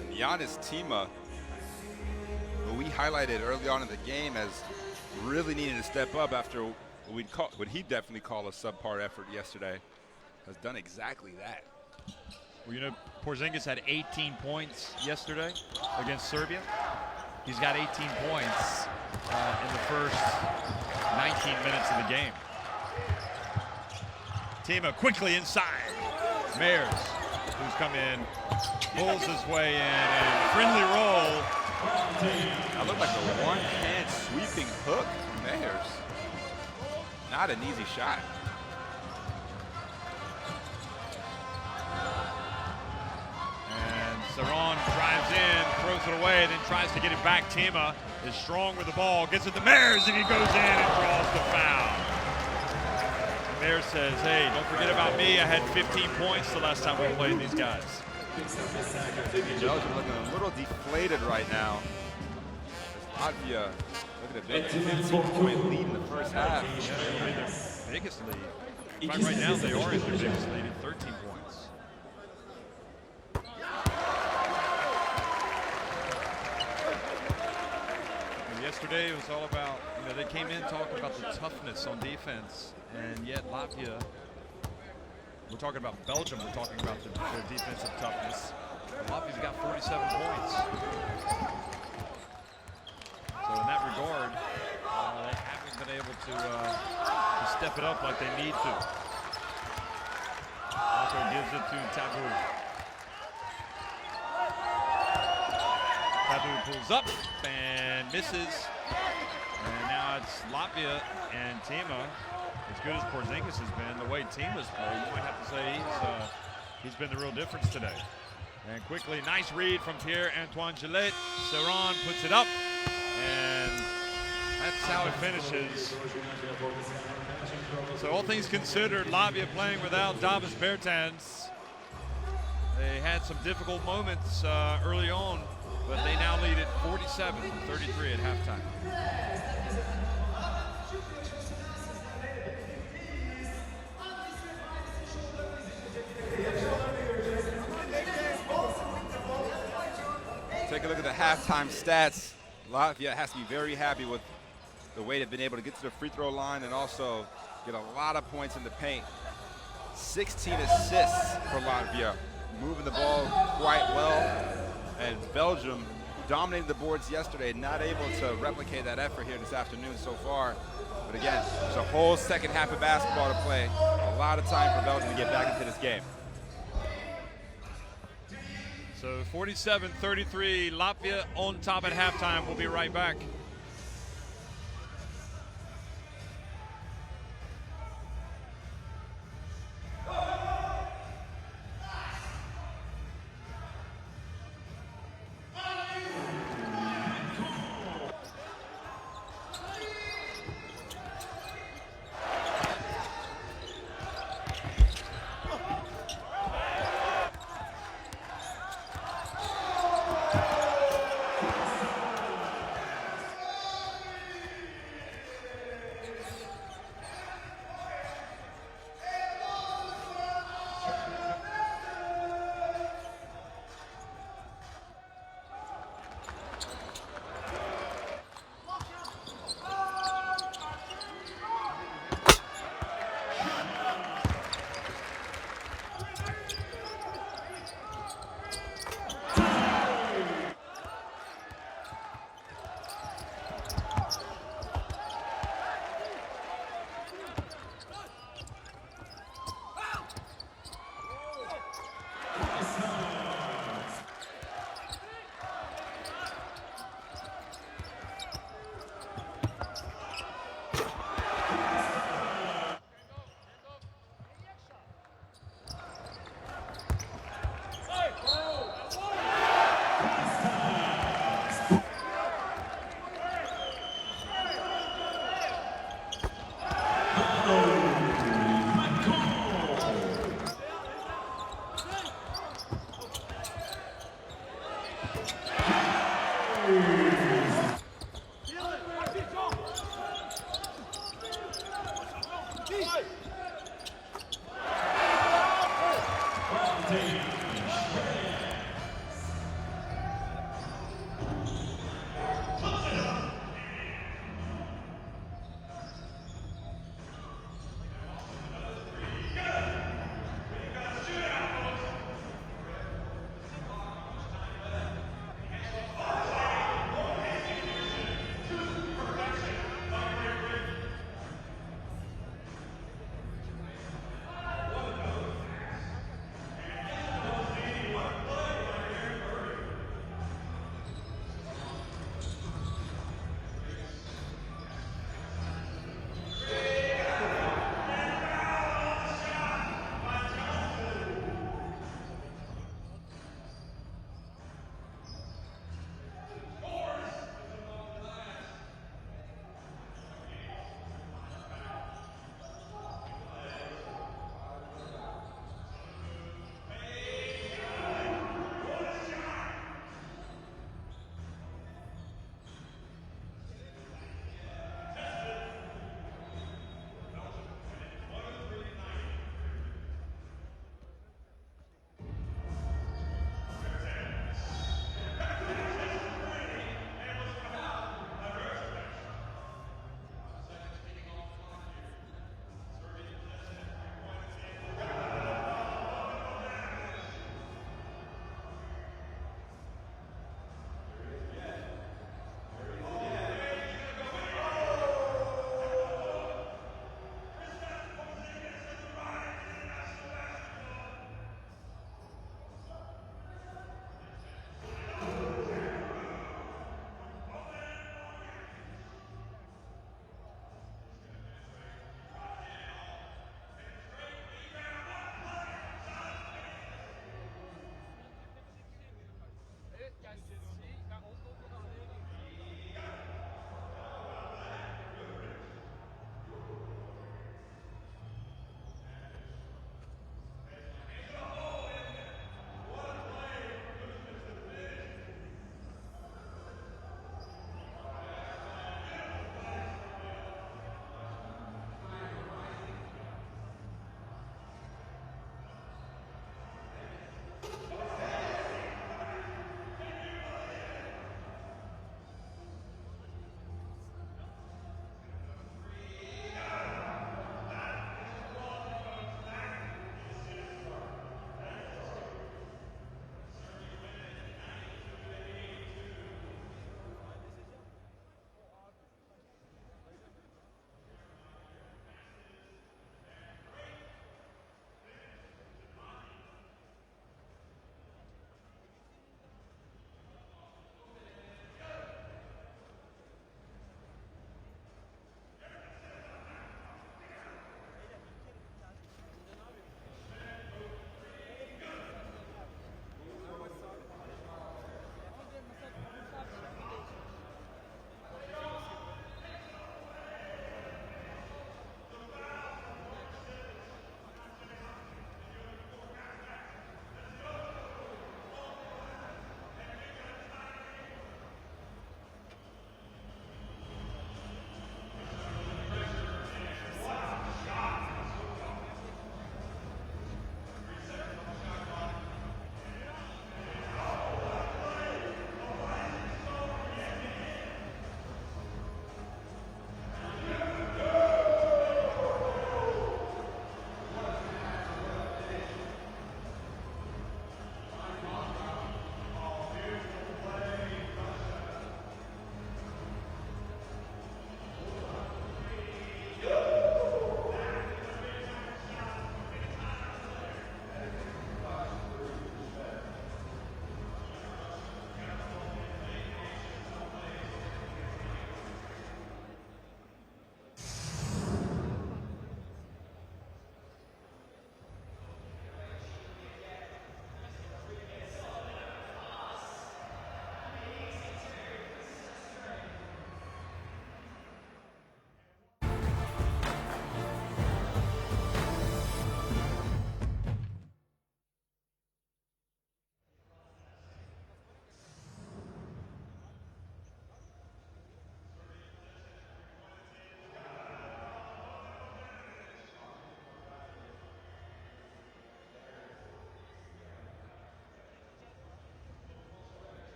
And Giannis Tima, who we highlighted early on in the game as really needing to step up after what he'd definitely call a subpar effort yesterday, has done exactly that. Well, you know, Porzingis had 18 points yesterday against Serbia. He's got 18 points in the first 19 minutes of the game. Tima quickly inside. Mayers, who's come in, pulls his way in, and friendly roll. That looked like a one-hand sweeping hook. Mayers. Not an easy shot. And Saron drives in, throws it away, then tries to get it back. Tima is strong with the ball, gets it to Mayers, and he goes in and draws the foul. Mayers says, hey, don't forget about me. I had 15 points the last time we played these guys. Belgium looking a little deflated right now. Latvia, look at it, 15-point lead in the first half. Yeah, I mean, their biggest lead. In fact, right now they are in their biggest lead at 13 points. And yesterday it was all about, they came in talking about the toughness on defense, and yet Latvia, we're talking about Belgium, we're talking about their defensive toughness. And Latvia's got 47 points. So in that regard, they haven't been able to step it up like they need to. Also gives it to Tabu. Tabu pulls up and misses. And now it's Latvia and Tima. As good as Porzingis has been, the way Tima's played, you might have to say he's been the real difference today. And quickly, nice read from Pierre-Antoine Gillette. Saron puts it up, and that's how it finishes. So all things considered, Latvia playing without Davis Bertans. They had some difficult moments early on, but they now lead at 47-33 at halftime. Take a look at the halftime stats. Latvia has to be very happy with the way they've been able to get to the free throw line and also get a lot of points in the paint. 16 assists for Latvia, moving the ball quite well. And Belgium dominated the boards yesterday, not able to replicate that effort here this afternoon so far. But again, there's a whole second half of basketball to play. A lot of time for Belgium to get back into this game. So 47-33, Latvia on top at halftime. We'll be right back.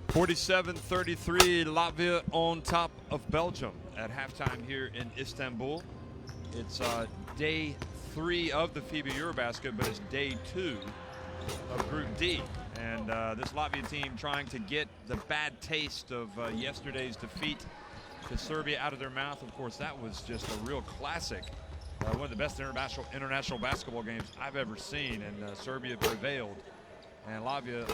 47-33, Latvia on top of Belgium at halftime here in Istanbul. It's day 3 of the FIBA EuroBasket, but it's day 2 of Group D. And this Latvia team trying to get the bad taste of yesterday's defeat to Serbia out of their mouth. Of course, that was just a real classic. One of the best international basketball games I've ever seen, and Serbia prevailed. And Latvia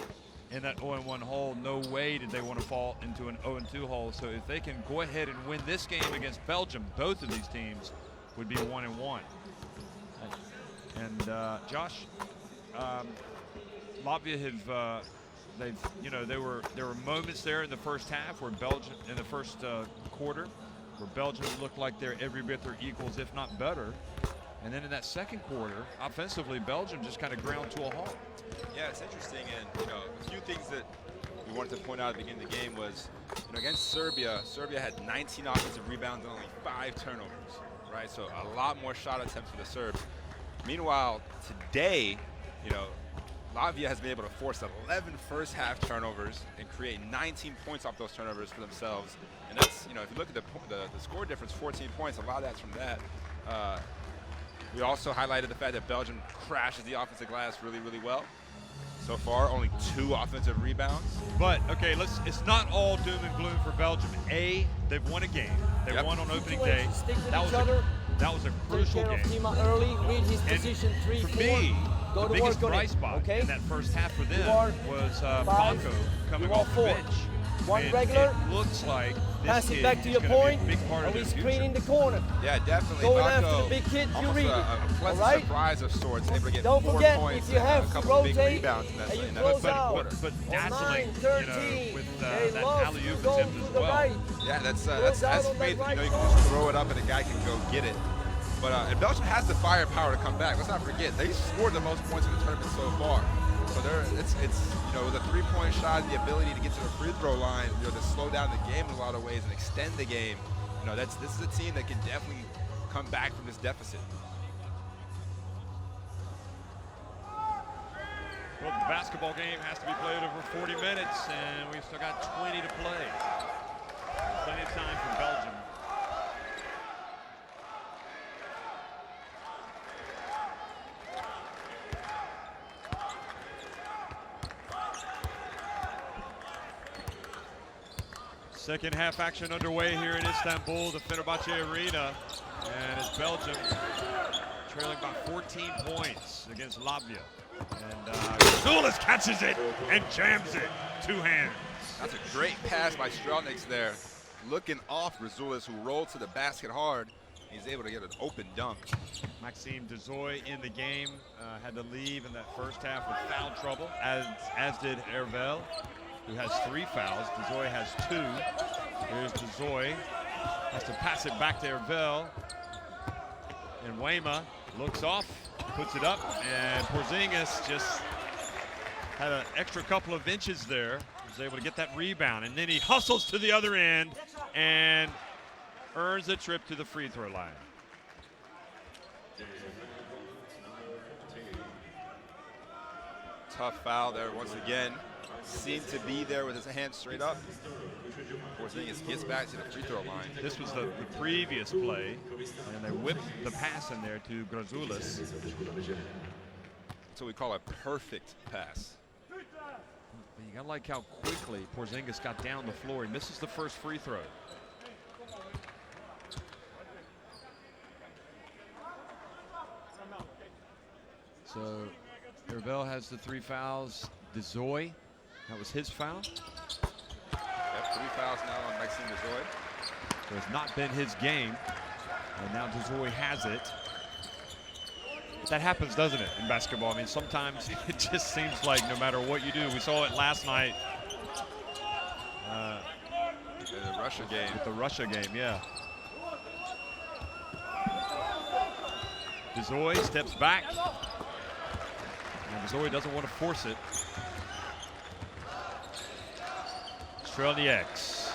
in that 0-1 hole, no way did they want to fall into an 0-2 hole. So if they can go ahead and win this game against Belgium, both of these teams would be 1-1. And Josh, Latvia have there were moments there in the first half where Belgium in the first quarter where Belgium looked like they're every bit their equals, if not better. And then in that second quarter, offensively, Belgium just kind of ground to a halt. Yeah, it's interesting, and a few things that we wanted to point out at the beginning of the game was, against Serbia had 19 offensive rebounds and only 5 turnovers, right? So a lot more shot attempts for the Serbs. Meanwhile, today, Latvia has been able to force 11 first half turnovers and create 19 points off those turnovers for themselves. And that's, if you look at the score difference, 14 points, a lot of that's from that. We also highlighted the fact that Belgium crashes the offensive glass really, really well. So far, only 2 offensive rebounds. But, okay, it's not all doom and gloom for Belgium. They've won a game. They won on opening day. That was a crucial game. Early, read his position, 3-4. For me, the biggest bright spot in that first half for them was Baco coming off the bench. One regular. It looks like this pass it kid back to is your gonna point. be a big part of Are we their future. screening the corner? Yeah, definitely. Going Baco, after the big kid, you almost read it. a pleasant All right? surprise of sorts, able to get Don't 4 forget, points if you have and a to couple big rotate rebounds in that, and you in that close second out. quarter. But On dazzling, 9-13, with they that love alley-oop to go attempt to as the well. right. Yeah, that's Close out on that faith. right You can corner. just throw it up and a guy can go get it. But and Belgium has the firepower to come back. Let's not forget they scored the most points in the tournament so far. So it's with a 3-point shot, the ability to get to the free throw line, to slow down the game in a lot of ways and extend the game. This is a team that can definitely come back from this deficit. Well, the basketball game has to be played over 40 minutes, and we've still got 20 to play. Plenty of time for Belgium. Second half action underway here in Istanbul, the Fenerbahce Arena, and it's Belgium trailing by 14 points against Latvia. And Zulis catches it and jams it, 2 hands. That's a great pass by Strelniks there. Looking off Razulis, who rolled to the basket hard. He's able to get an open dunk. Maxime Dezoy in the game, had to leave in that first half with foul trouble, as did Hervel, who has 3 fouls. Dezoy has 2. Here's Dezoy. Has to pass it back to Hervel. And Wema looks off, puts it up, and Porzingis just had an extra couple of inches there. Was able to get that rebound, and then he hustles to the other end and earns a trip to the free throw line. Tough foul there once again. Seemed to be there with his hand straight up. Porzingis gets back to the free throw line. This was the previous play, and they whipped the pass in there to Grazulis. That's what we call a perfect pass. You gotta like how quickly Porzingis got down the floor. He misses the first free throw. So Hervel has the 3 fouls. Dezoy, that was his foul. Yep, 3 fouls now on Maxime Dezoy. So it's not been his game, and now Dezoy has it. That happens, doesn't it, in basketball? I mean, sometimes it just seems like no matter what you do. We saw it last night. The Russia game. With the Russia game, yeah. Dezoy steps back. And Dezoy doesn't want to force it. Strelnieks.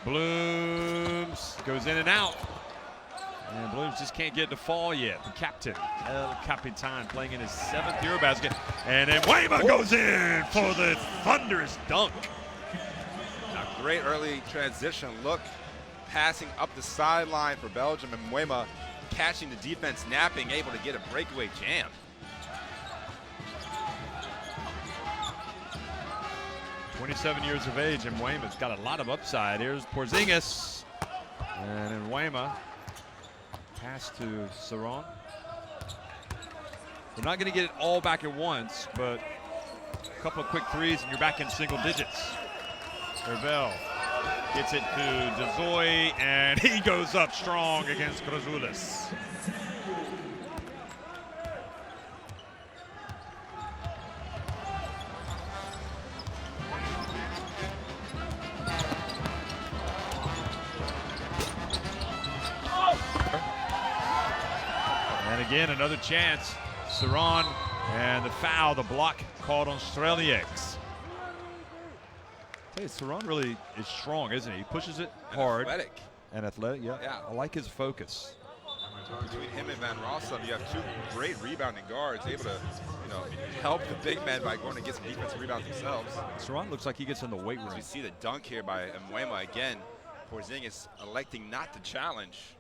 Blooms. Goes in and out. And Blues just can't get to fall yet. The captain, El Capitan, playing in his 7th EuroBasket. And then Weymouth goes in for the thunderous dunk. A great early transition look, passing up the sideline for Belgium, and Weymouth catching the defense, napping, able to get a breakaway jam. "27 years of age, and Weymouth's got a lot of upside." Here's Porzingis. And then Weymouth. Pass to Saron. We're not going to get it all back at once, but a couple of quick threes and you're back in single digits. Hervel gets it to Dezoy, and he goes up strong against Krasulis. And again, another chance. Saron, and the foul, the block called on Strelieks. Hey, Saron really is strong, isn't he? He pushes it hard. Athletic. And athletic, yeah. Yeah. I like his focus. Between him and Van Rossum, you have two great rebounding guards, able to, help the big men by going to get some defensive rebounds themselves. Saron looks like he gets in the weight room. We see the dunk here by Mwema again. Porzingis electing not to challenge.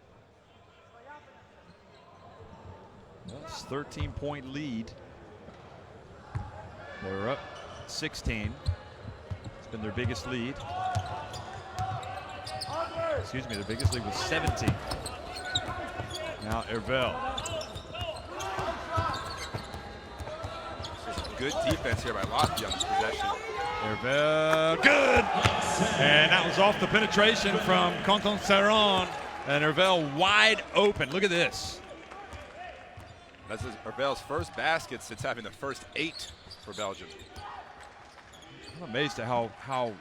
Well, it's a 13-point lead. They're up 16. It's been their biggest lead. Excuse me, their biggest lead was 17. Now Hervel. Good defense here by Latvia on this possession. Hervel, good! And that was off the penetration from Quentin Saron. And Hervel wide open. Look at this. That's Hervel's first basket since having the first 8 for Belgium. I'm amazed at how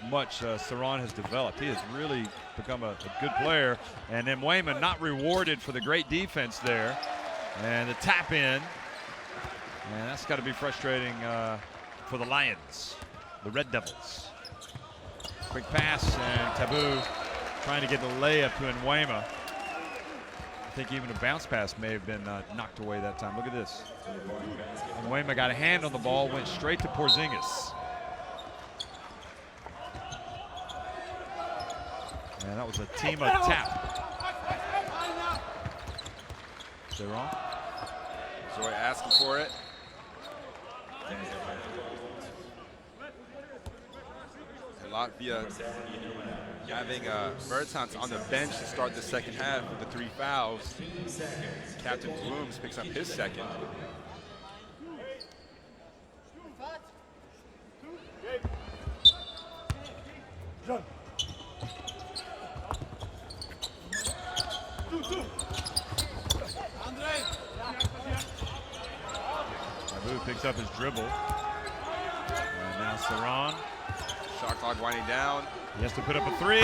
much Saron has developed. He has really become a good player. And then Wayman not rewarded for the great defense there. And the tap in. And that's got to be frustrating for the Lions, the Red Devils. Quick pass, and Taboo trying to get the layup to Nwema. I think even a bounce pass may have been knocked away that time. Look at this. Nwema got a hand on the ball, went straight to Porzingis. And that was a team of tap. Is that wrong? Zoe asking for it. And Latvia having Bertans on the bench to start the second half with the 3 fouls. Captain Blooms picks up his second. Taboo picks up his dribble. And now Saron. Shot clock winding down. He has to put up a 3,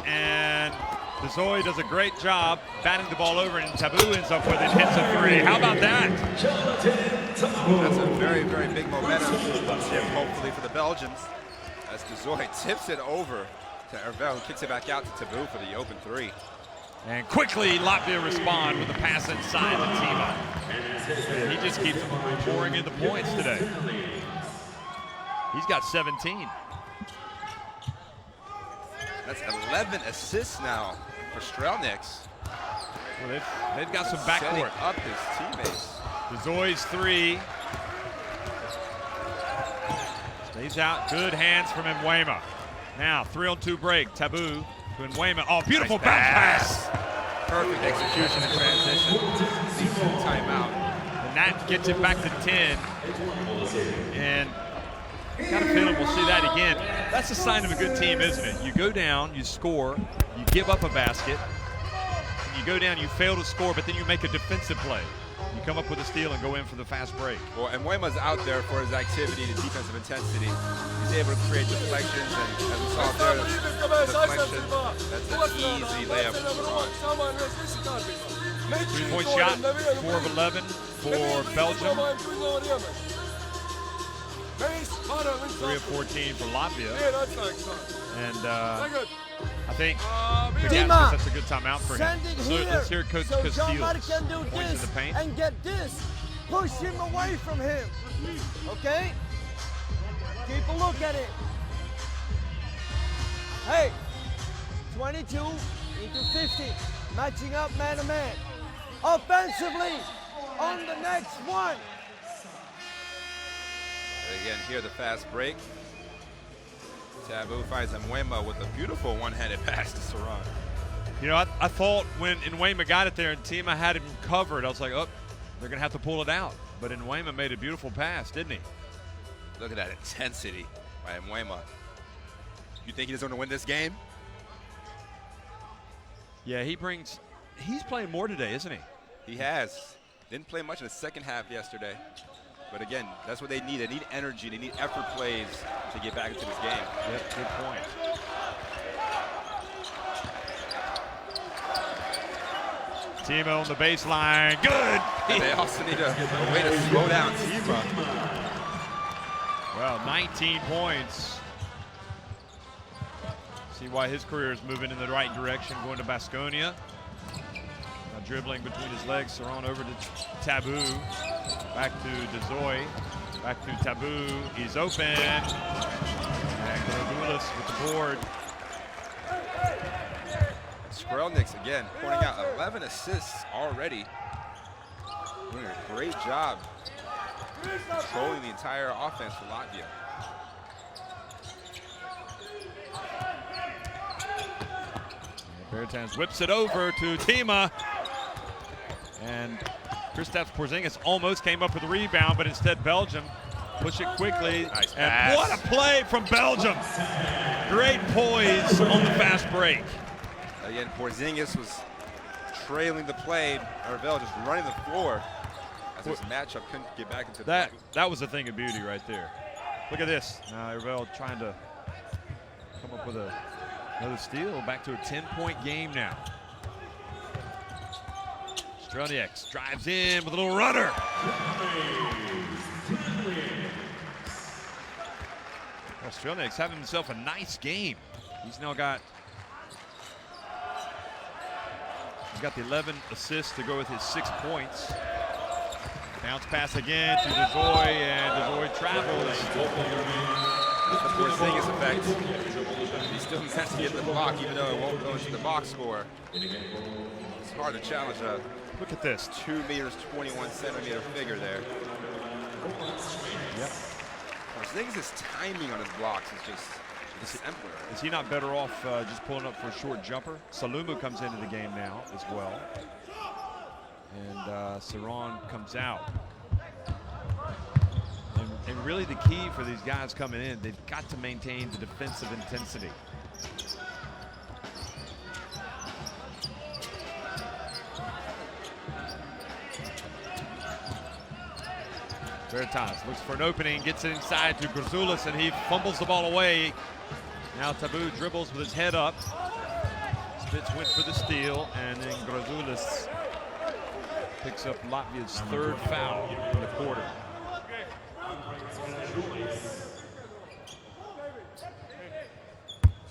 and Dezoy does a great job batting the ball over, and Taboo ends up with it, hits a 3. How about that? That's a very, very big momentum shift, hopefully, for the Belgians, as Dezoy tips it over to Hervel, who kicks it back out to Taboo for the open 3. And quickly, Latvia respond with a pass inside the team. And he just keeps pouring in the points today. He's got 17. That's 11 assists now for Strelnieks. Well, they've got some Setting backcourt. up his teammates. Dezoy's 3. Stays out. Good hands from Nwema. Now 3-on-2 break. Taboo to Nwema. Oh, beautiful Nice bounce pass. Perfect execution and transition. Timeout. And that gets it back to 10. And got a feeling we'll see that again. That's a sign of a good team, isn't it? You go down, you score, you give up a basket, and you go down, you fail to score, but then you make a defensive play. You come up with a steal and go in for the fast break. Well, and Nwema's out there for his activity and defensive intensity. He's able to create deflections, and as we saw there, deflection, that's an easy layup for Saron. 3-point shot, 4 of 11 for Belgium. 3 of 14 for Latvia. And I think Dima, that's a good timeout for him. send it So here. let's hear Coach so Castillo. Jean-Marc can do Points in this the paint. and get this. Push him away from him. Okay? Keep a look at it. Hey, 22 into 50. Matching up man to man. Offensively, on the next one. And again, here the fast break. Taboo finds Nwema with a beautiful one-handed pass to Saran. You know, I thought when Nwema got it there and Tima had him covered, I was like, oh, they're going to have to pull it out. But Nwema made a beautiful pass, didn't he? Look at that intensity by Nwema. You think he's going to win this game? Yeah, he's playing more today, isn't he? He has. Didn't play much in the second half yesterday. But again, that's what they need. They need energy. They need effort plays to get back into this game. Yep, good point. Tima on the baseline. Good! And they also need a way to slow down Tima. Well, 19 points. See why his career is moving in the right direction, going to Baskonia. Now dribbling between his legs, Saran over to Taboo. Back to Dezoy. Back to Taboo. He's open. And Gradulis with the board. Skrelniks again pointing out 11 assists already. Doing a great job controlling the entire offense for Latvia. Bertans whips it over to Tima. And Kristaps Porzingis almost came up with a rebound, but instead Belgium push it quickly. Nice and pass. what a play from Belgium. Great poise on the fast break. Again, Porzingis was trailing the play. Arvell just running the floor as this matchup couldn't get back into the That game. that was a thing of beauty right there. Look at this. Now Arvell trying to come up with another steal. Back to a 10-point game now. Strelnieks drives in with a little runner. Well, Strelnieks having himself a nice game. He's got the 11 assists to go with his 6 points. Bounce pass again to Dezoy, and Dezoy travels. It's the Porzingis effect. He still has to get the block, even though it won't go into the box score. It's hard to challenge a Look at this. 2 meters, 21 centimeter figure there. Yep. Porzingis' timing on his blocks is just exemplary. Is he not better off just pulling up for a short jumper? Salumu comes into the game now as well. And Saran comes out. And really the key for these guys coming in, they've got to maintain the defensive intensity. Bertans looks for an opening, gets it inside to Grazulis, and he fumbles the ball away. Now Taboo dribbles with his head up. Spitz went for the steal, and then Grazulis picks up Latvia's 3rd foul in the quarter.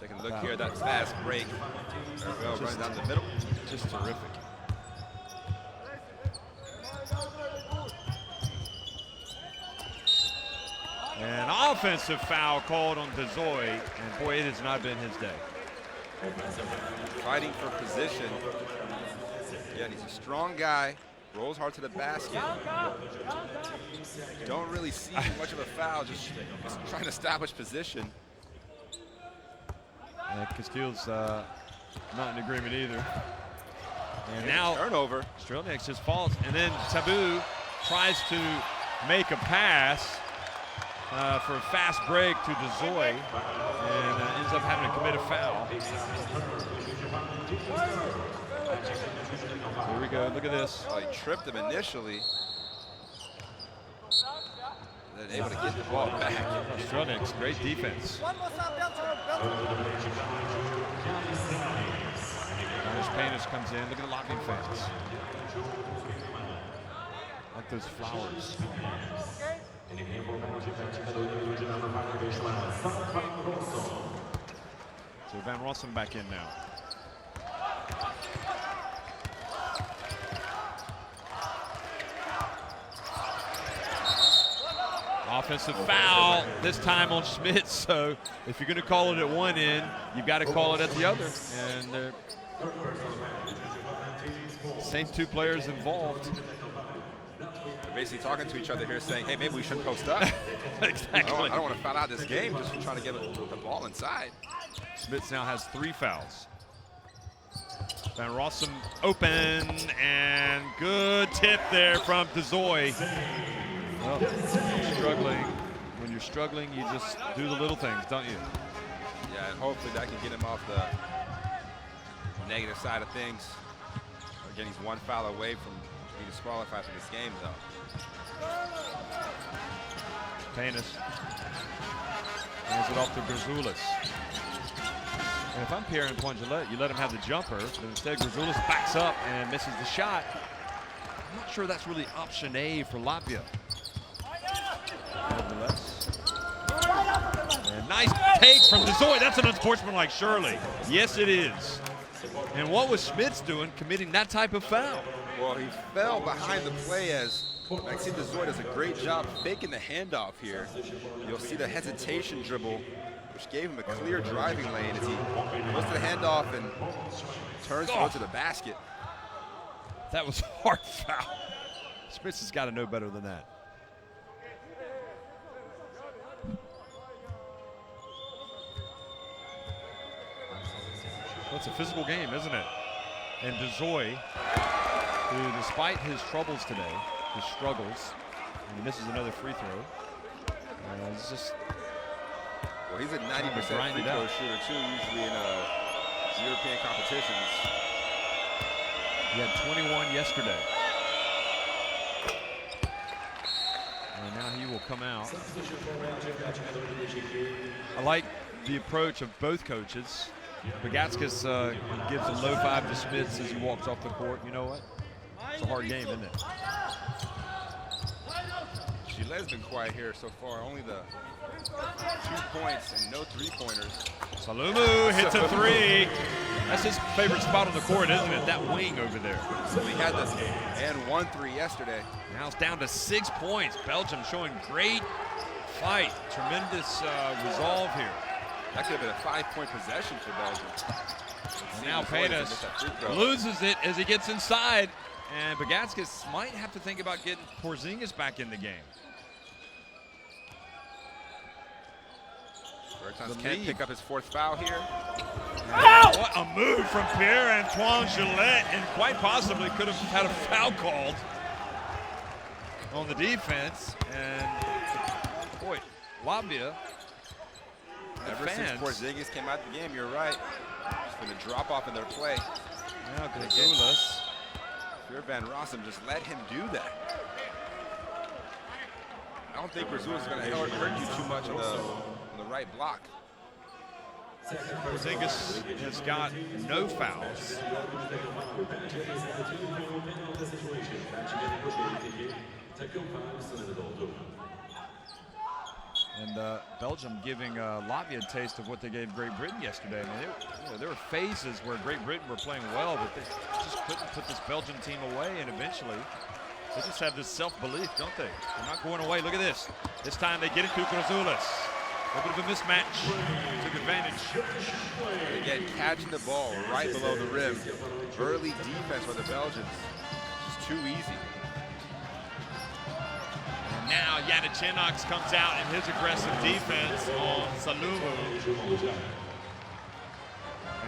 Taking a look here at that fast break. Arvell runs down the middle. Just terrific. An offensive foul called on Dezoy, and boy, it has not been his day. Fighting for position. Yeah, he's a strong guy. Rolls hard to the basket. Don't really see much of a foul, just trying to establish position. Castillo's not in agreement either. And now turnover. Strelnieks just falls, and then Taboo tries to make a pass for a fast break to Dezoy, and ends up having to commit a foul. Here we go, look at this. Well, he tripped him initially. Then able to get the ball back. Strelnieks, great defense. Irish Painters comes in, look at the Latvian fans. Like those flowers. So Van Rossum back in now. Offensive foul, this time on Schmitz. So if you're going to call it at one end, you've got to call it at the other. And they're same two players involved. They're basically talking to each other here saying, hey, maybe we shouldn't post up. Exactly. I don't want to foul out this game just for trying to get the ball inside. Schmitz now has 3 fouls. Van Rossum open, and good tip there from DeZoy. Well, when you're struggling, you just do the little things, don't you? Yeah, and hopefully that can get him off the negative side of things. Again, he's 1 foul away from being disqualified for this game, though. Paynes hands it off to Grzoulis. And if I'm Pierre-Antoine Gillette, you let him have the jumper, but instead Grzoulis backs up and misses the shot. I'm not sure that's really option A for Latvia. Nevertheless. And nice take from DeZoy. That's an unsportsmanlike, surely. Yes, it is. And what was Schmitz doing committing that type of foul? Well, he fell behind the play as Maxime DeZoy does a great job faking the handoff here. You'll see the hesitation dribble, which gave him a clear driving lane as he goes to the handoff and turns to go to the basket. That was a hard foul. Schmitz has got to know better than that. Well, it's a physical game, isn't it? And DeZoy, who despite his troubles today, his struggles, and he misses another free throw, it's just... Well, he's a 90% free throw shooter too, usually in European competitions. He had 21 yesterday. And now he will come out. I like the approach of both coaches. Bagatskis gives a low 5 to Schmitz as he walks off the court. You know what? It's a hard game, isn't it? Gillette's been quiet here so far. Only the 2 points and no 3-pointers. Salumu hits a 3. That's his favorite spot on the court, isn't it? That wing over there. So he had this and 1-3 yesterday. Now it's down to 6 points. Belgium showing great fight. Tremendous resolve here. That could have been a 5-point possession for Belgium. And now Paynes loses it as he gets inside. And Bagatskis might have to think about getting Porzingis back in the game. Bertans can't pick up his 4th foul here. What a move from Pierre-Antoine Gillette, and quite possibly could have had a foul called on the defense. And boy, Latvia, ever since Porzingis came out of the game, you're right. It's been a drop off in their play. Now Grzoulis. Pierre Van Rossum just let him do that. I don't think Grzoulis is going to hurt you too much on the right block. Porzingis has got no fouls. And Belgium giving Latvia a taste of what they gave Great Britain yesterday. I mean, there were phases where Great Britain were playing well, but they just couldn't put this Belgian team away, and eventually they just have this self-belief, don't they? They're not going away. Look at this. This time they get it to Grzoulis. A little bit of a mismatch. Took advantage. Again, catching the ball right below the rim. Early defense by the Belgians. Just too easy. And now Yannichinox comes out in his aggressive defense on Salumu.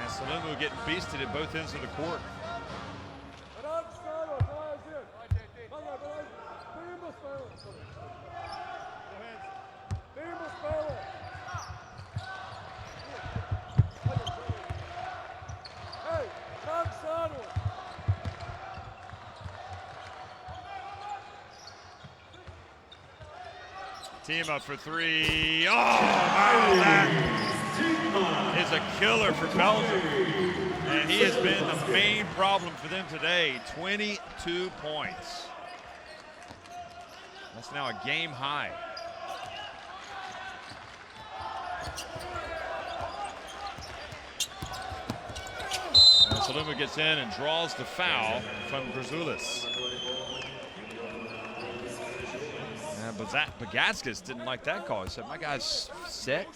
And Salumu getting beasted at both ends of the court. Team up for 3. Oh, wow, that is a killer for Belgium. And he has been the main problem for them today. 22 points. That's now a game high. Saluma gets in and draws the foul from Grzoulis. Bagatskis didn't like that call. He said, my guy's set.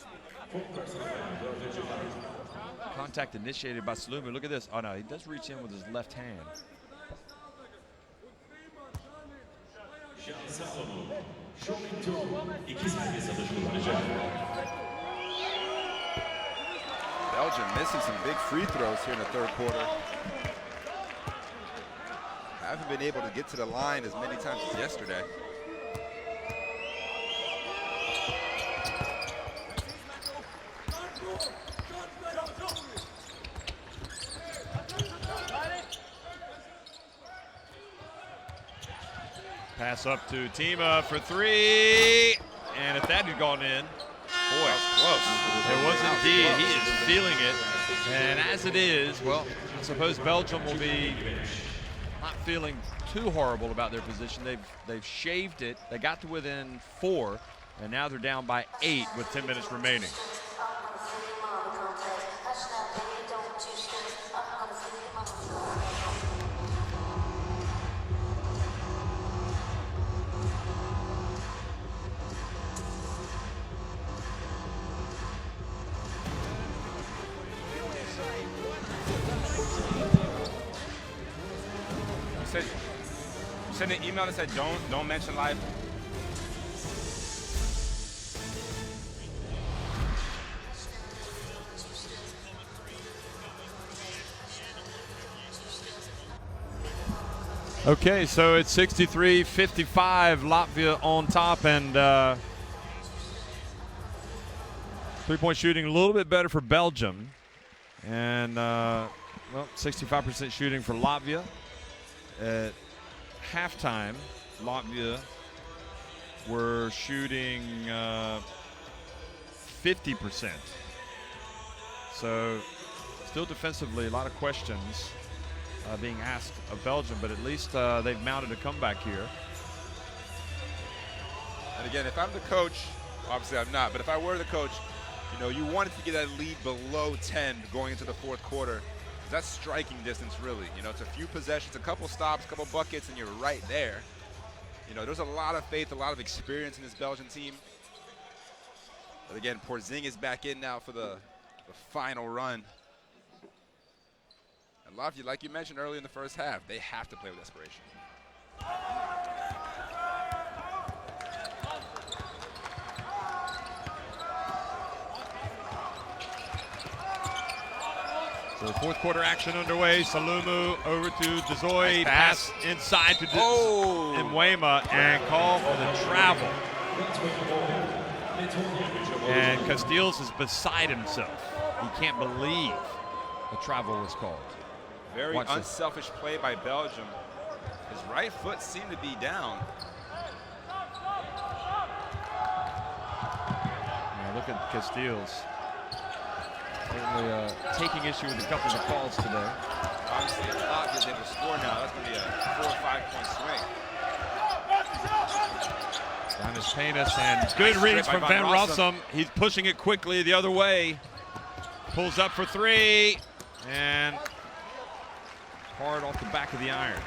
Contact initiated by Saluma. Look at this. Oh, no, he does reach in with his left hand. Belgium missing some big free throws here in the third quarter. Haven't been able to get to the line as many times as yesterday. Pass up to Tima for three. And if that had gone in, boy, close. It was indeed. He is feeling it. And as it is, well, I suppose Belgium will be not feeling too horrible about their position. They've shaved it. They got to within 4, and now they're down by 8 with 10 minutes remaining. You sent an email that said don't mention live. Okay, so it's 63-55, Latvia on top, and three-point shooting a little bit better for Belgium, and well, 65% shooting for Latvia. At halftime, Latvia were shooting 50%. So still defensively, a lot of questions being asked of Belgium, but at least they've mounted a comeback here. And again, if I'm the coach, obviously I'm not, but if I were the coach, you know, you wanted to get that lead below 10 going into the fourth quarter. That's striking distance, really. You know, it's a few possessions, a couple stops, a couple buckets, and you're right there. You know, there's a lot of faith, a lot of experience in this Belgian team. But again, Porzingis back in now for the final run. And Latvia, like you mentioned earlier in the first half, they have to play with desperation. So fourth quarter action underway. Salumu over to Dezoy. Pass inside to Mwema and call for the travel. And Castiles is beside himself. He can't believe the travel was called. Very unselfish play by Belgium. His right foot seemed to be down. Yeah, look at Castiles. Certainly taking issue with a couple of the calls today. Obviously, if Latvia's able to score now, that's going to be a 4 or 5 point swing. Down is Paynes, and good reads from Van Rossum. He's pushing it quickly the other way. Pulls up for 3, and hard off the back of the iron.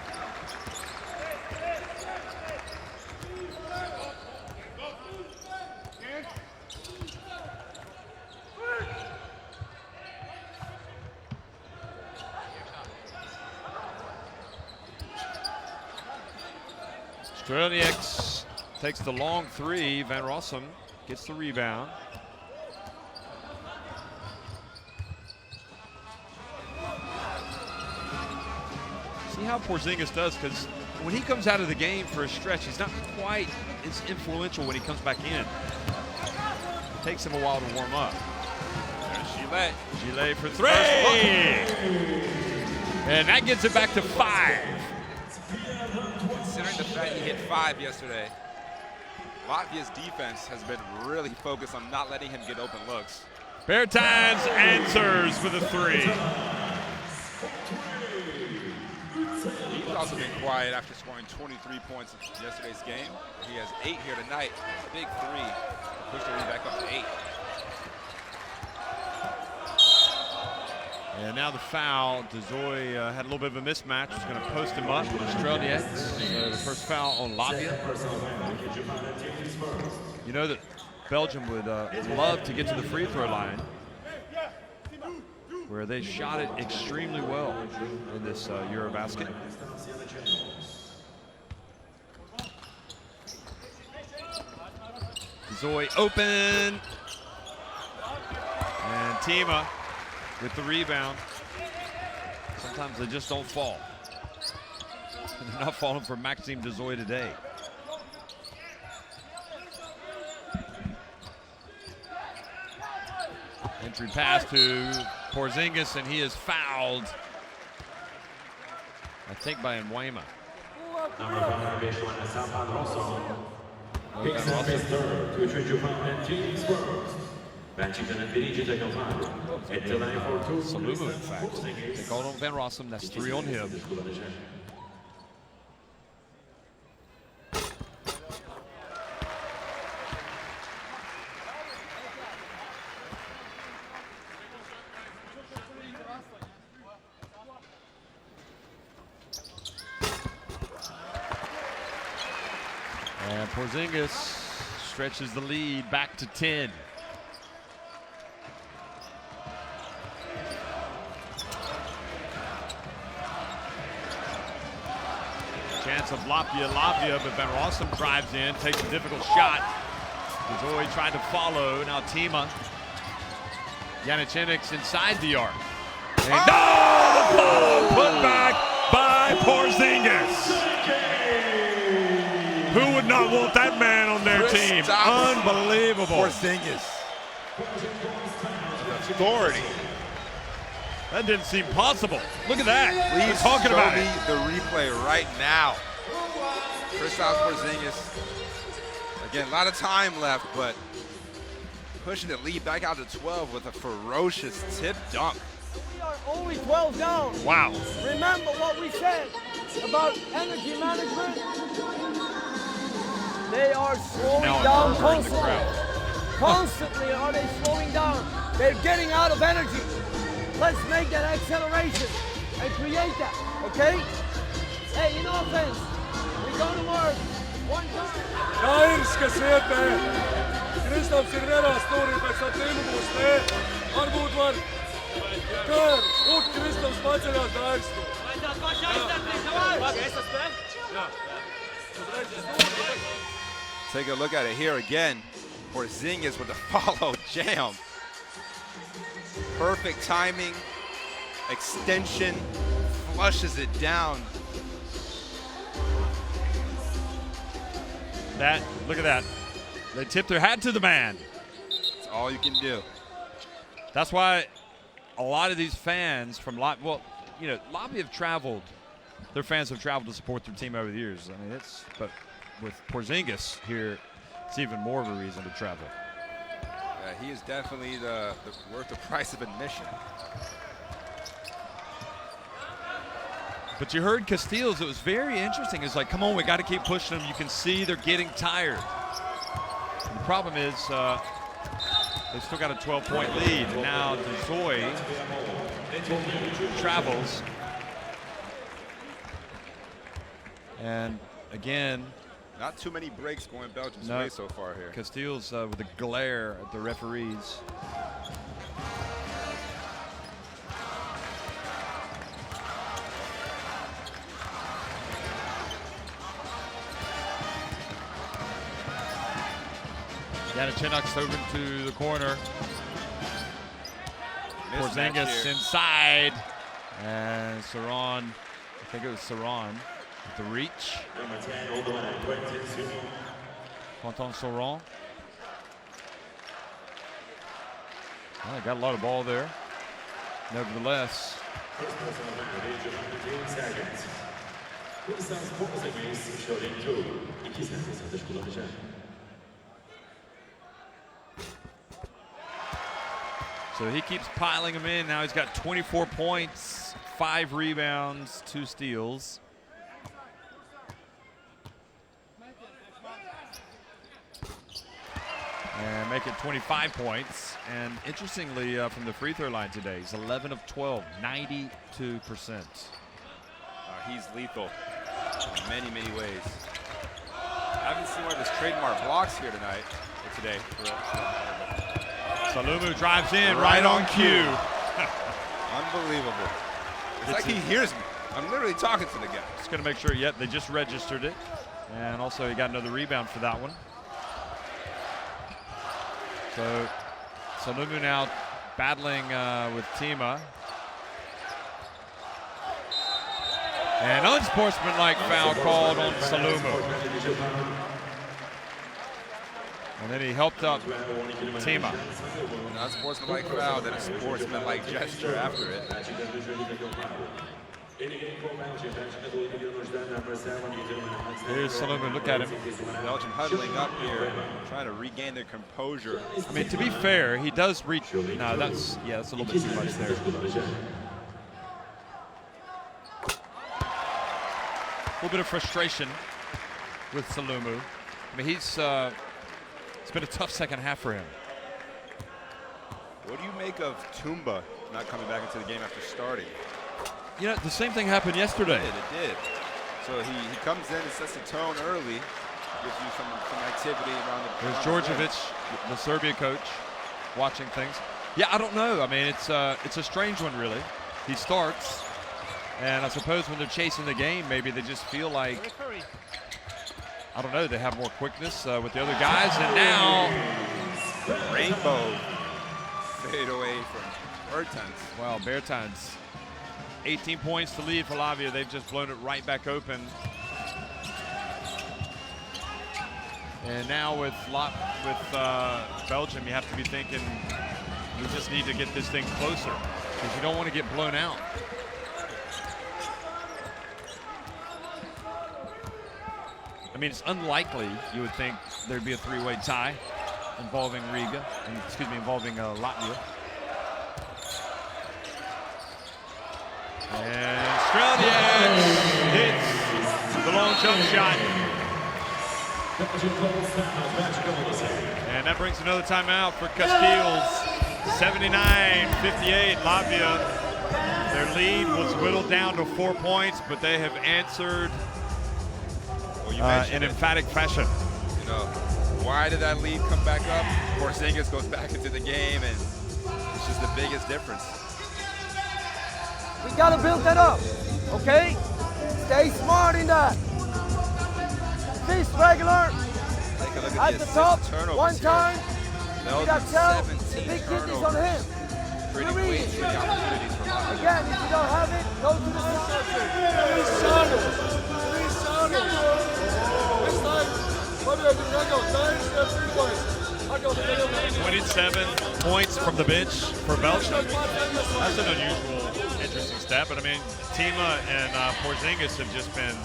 Strelnieks takes the long 3. Van Rossum gets the rebound. See how Porzingis does, because when he comes out of the game for a stretch, he's not quite as influential when he comes back in. It takes him a while to warm up. There's Gillet for 3! And that gets it back to 5. Considering the fact he hit 5 yesterday, Latvia's defense has been really focused on not letting him get open looks. Bertans answers with a 3. He's also been quiet after scoring 23 points in yesterday's game. He has 8 here tonight. A big 3. Pushed the lead back up to 8. And now the foul. Dezoy had a little bit of a mismatch. Was going to post him up. Strelnieks, the first foul on Latvia. You know that Belgium would love to get to the free throw line, where they shot it extremely well in this EuroBasket. Zoe open. And Tima with the rebound. Sometimes they just don't fall. They're not falling for Maxime Dezoy today. Entry pass to Porzingis, and he is fouled, I think, by Nwema. Salumu, in fact. They called on Van Rossum. That's 3 on him. And Porzingis stretches the lead back to 10. Chance of Latvia, but Van Rossum drives in, takes a difficult shot. Dezoy tried to follow. Now Tima. Janicenics inside the arc. And the follow put back by Porzingis. Who would not want that man on their team? Unbelievable. Porzingis. Authority. That didn't seem possible. Look at that. Please talking show about me it. the replay right now. Kristaps Porzingis. Again, a lot of time left, but pushing the lead back out to 12 with a ferocious tip dunk. We are only 12 down. Wow. Remember what we said about energy management? They are slowing Now down murmuring the constantly. crowd. Constantly are they slowing down. They're getting out of energy. Let's make that acceleration and create that, okay? Hey, you know offense. We go to work. One time. Jāirska sietē. Kristaps ir vienā stūrī, pēc tam Tīma būs te. Varbūt var. Kār, un Kristaps paceļās dārstu. Take a look at it here again. Porzingis with the follow jam. Perfect timing, extension, flushes it down. Look at that. They tipped their hat to the man. That's all you can do. That's why a lot of these fans from Latvia, well, you know, Latvia have traveled. Their fans have traveled to support their team over the years. I mean, but with Porzingis here, it's even more of a reason to travel. He is definitely worth the price of admission. But you heard Castiles, it was very interesting. It's like, come on, we got to keep pushing them. You can see they're getting tired. And the problem is they still got a 12-point lead. And now Dezoy travels. And again, not too many breaks going Belgium's way so far here. Castiles with a glare at the referees. Janicenics over to the corner. Porzingis inside. And Saron, I think it was Saron with the reach. Quentin Saron. Well, got a lot of ball there. Nevertheless. So he keeps piling them in. Now he's got 24 points, 5 rebounds, 2 steals. And make at 25 points. And interestingly, from the free throw line today, he's 11 of 12, 92%. He's lethal in many, many ways. I haven't seen one of his trademark blocks here tonight, or today. Salumu drives in right on cue. Unbelievable. It's like he hears me. I'm literally talking to the guy. Just going to make sure, yet they just registered it. And also he got another rebound for that one. So Salumu now battling with Tima. An unsportsmanlike foul called on Salumu. And then he helped up Tima. An unsportsmanlike foul, then a sportsmanlike gesture after it. Here's Salumu, look at him. Belgium huddling up here, trying to regain their composure. I mean, to be fair, he does reach. No, that's a little bit too much there. A little bit of frustration with Salumu. I mean, it's been a tough second half for him. What do you make of Tumba not coming back into the game after starting? You know, the same thing happened yesterday. It did. So he comes in and sets the tone early, gives you some activity around the. There's Djordjevic, the Serbia coach, watching things. Yeah, I don't know. I mean, it's a strange one, really. He starts, and I suppose when they're chasing the game, maybe they just feel like, I don't know, they have more quickness with the other guys. And now, rainbow fade away from Bertans. Well, Bertans, 18 points to lead for Latvia. They've just blown it right back open. And now with Belgium, you have to be thinking, we just need to get this thing closer because you don't want to get blown out. I mean, it's unlikely you would think there'd be a three-way tie involving involving Latvia. And Strelniak hits the long jump shot. And that brings another timeout for Castiles. 79-58, Latvia. Their lead was whittled down to 4 points, but they have answered in emphatic fashion. You know, why did that lead come back up? Porzingis goes back into the game, and it's just the biggest difference. We gotta build that up, okay? Stay smart in that. This regular, Take a look at the top, one here. time, Belgium, tell, the 17 big hit is turnovers. on him. Creating way too many opportunities for Latvia. Again, if you don't have it, go to the It's 27 points from the bench for Belgium. That's an unusual, interesting stat. But I mean, Tima and Porzingis have just been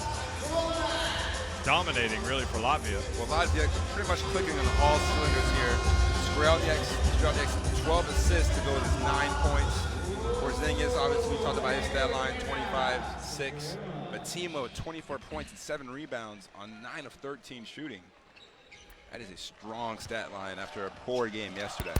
dominating, really, for Latvia. Well, Latvia pretty much clicking on all cylinders here. Strelniak's 12 assists to go with his 9 points. Porzingis, obviously, we talked about his stat line, 25-6. But Tima with 24 points and 7 rebounds on 9 of 13 shooting. That is a strong stat line after a poor game yesterday.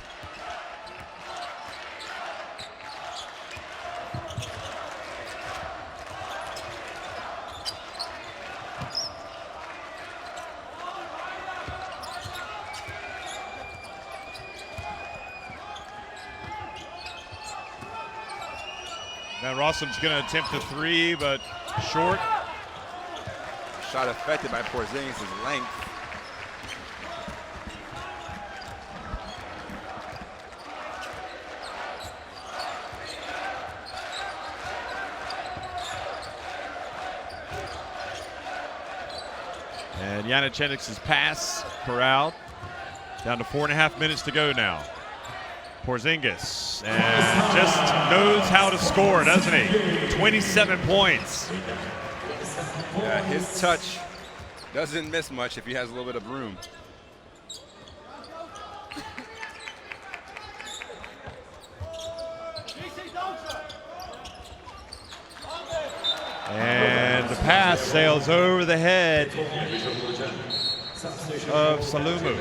Now Rossum's going to attempt the three, but short. Shot affected by Porzingis' length. And Janicenics' pass corralled. Down to 4.5 minutes to go now. Porzingis, and just knows how to score, doesn't he? 27 points. Yeah, his touch doesn't miss much if he has a little bit of room. And the pass sails over the head of Salumu.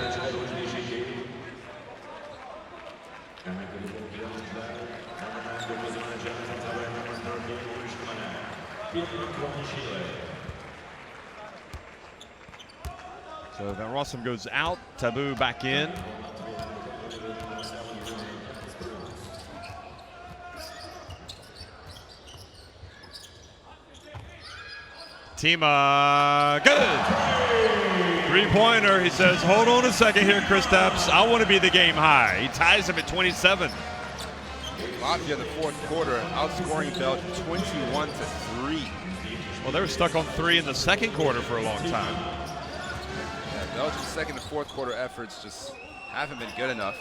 So Van Rossum goes out, Taboo back in. Tima, good. Three-pointer, he says, hold on a second here, Kristaps. I want to be the game high. He ties him at 27. Latvia in the fourth quarter outscoring Belgium 21-3. Well, they were stuck on 3 in the second quarter for a long time. Yeah, Belgium's second and fourth quarter efforts just haven't been good enough.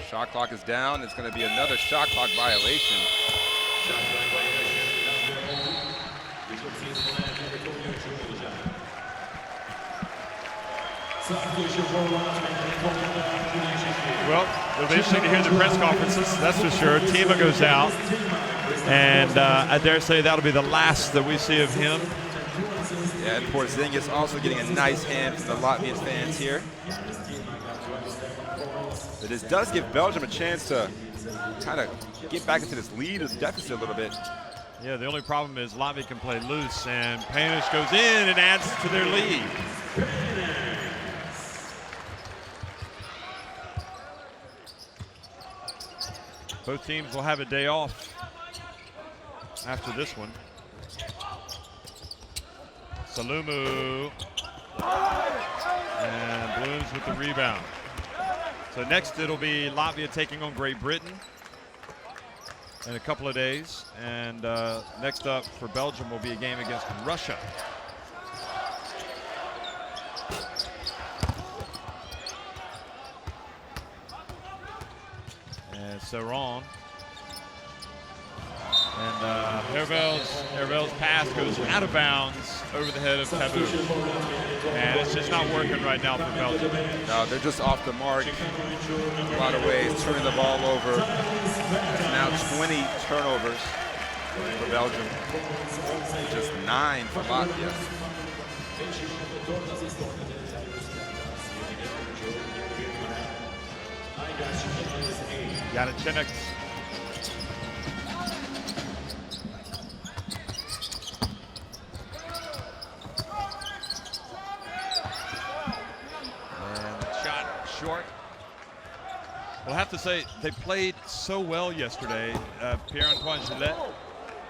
Shot clock is down. It's going to be another shot clock violation. Well, it'll be interesting to hear the press conferences, that's for sure. Tima goes out, and I dare say that'll be the last that we see of him. Yeah, and Porzingis also getting a nice hand from the Latvian fans here. But this does give Belgium a chance to kind of get back into this lead or deficit a little bit. Yeah, the only problem is Latvia can play loose, and Panish goes in and adds to their lead. Both teams will have a day off after this one. Salumu and Blooms with the rebound. So next it'll be Latvia taking on Great Britain in a couple of days, and next up for Belgium will be a game against Russia. And Saron. And Hervel's pass goes out of bounds over the head of Taboo. And it's just not working right now for Belgium. No, they're just off the mark in a lot of ways, turning the ball over. It's now 20 turnovers for Belgium, just 9 for Latvia. Got it, Chinnick. And shot short. Well, I have to say, they played so well yesterday. Pierre-Antoine Gillet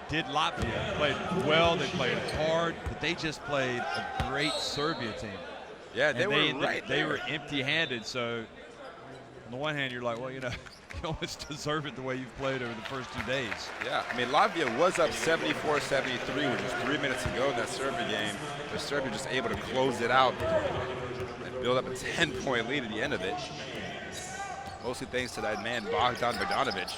did Latvia, played well, they played hard, but they just played a great Serbia team. Yeah, they were empty-handed, so on the one hand, you're like, well, you know, you almost deserve it the way you've played over the first 2 days. Yeah, I mean, Latvia was up 74-73 with just 3 minutes to go in that Serbia game. But Serbia just able to close it out and build up a 10-point lead at the end of it. Mostly thanks to that man, Bogdan Bogdanovic.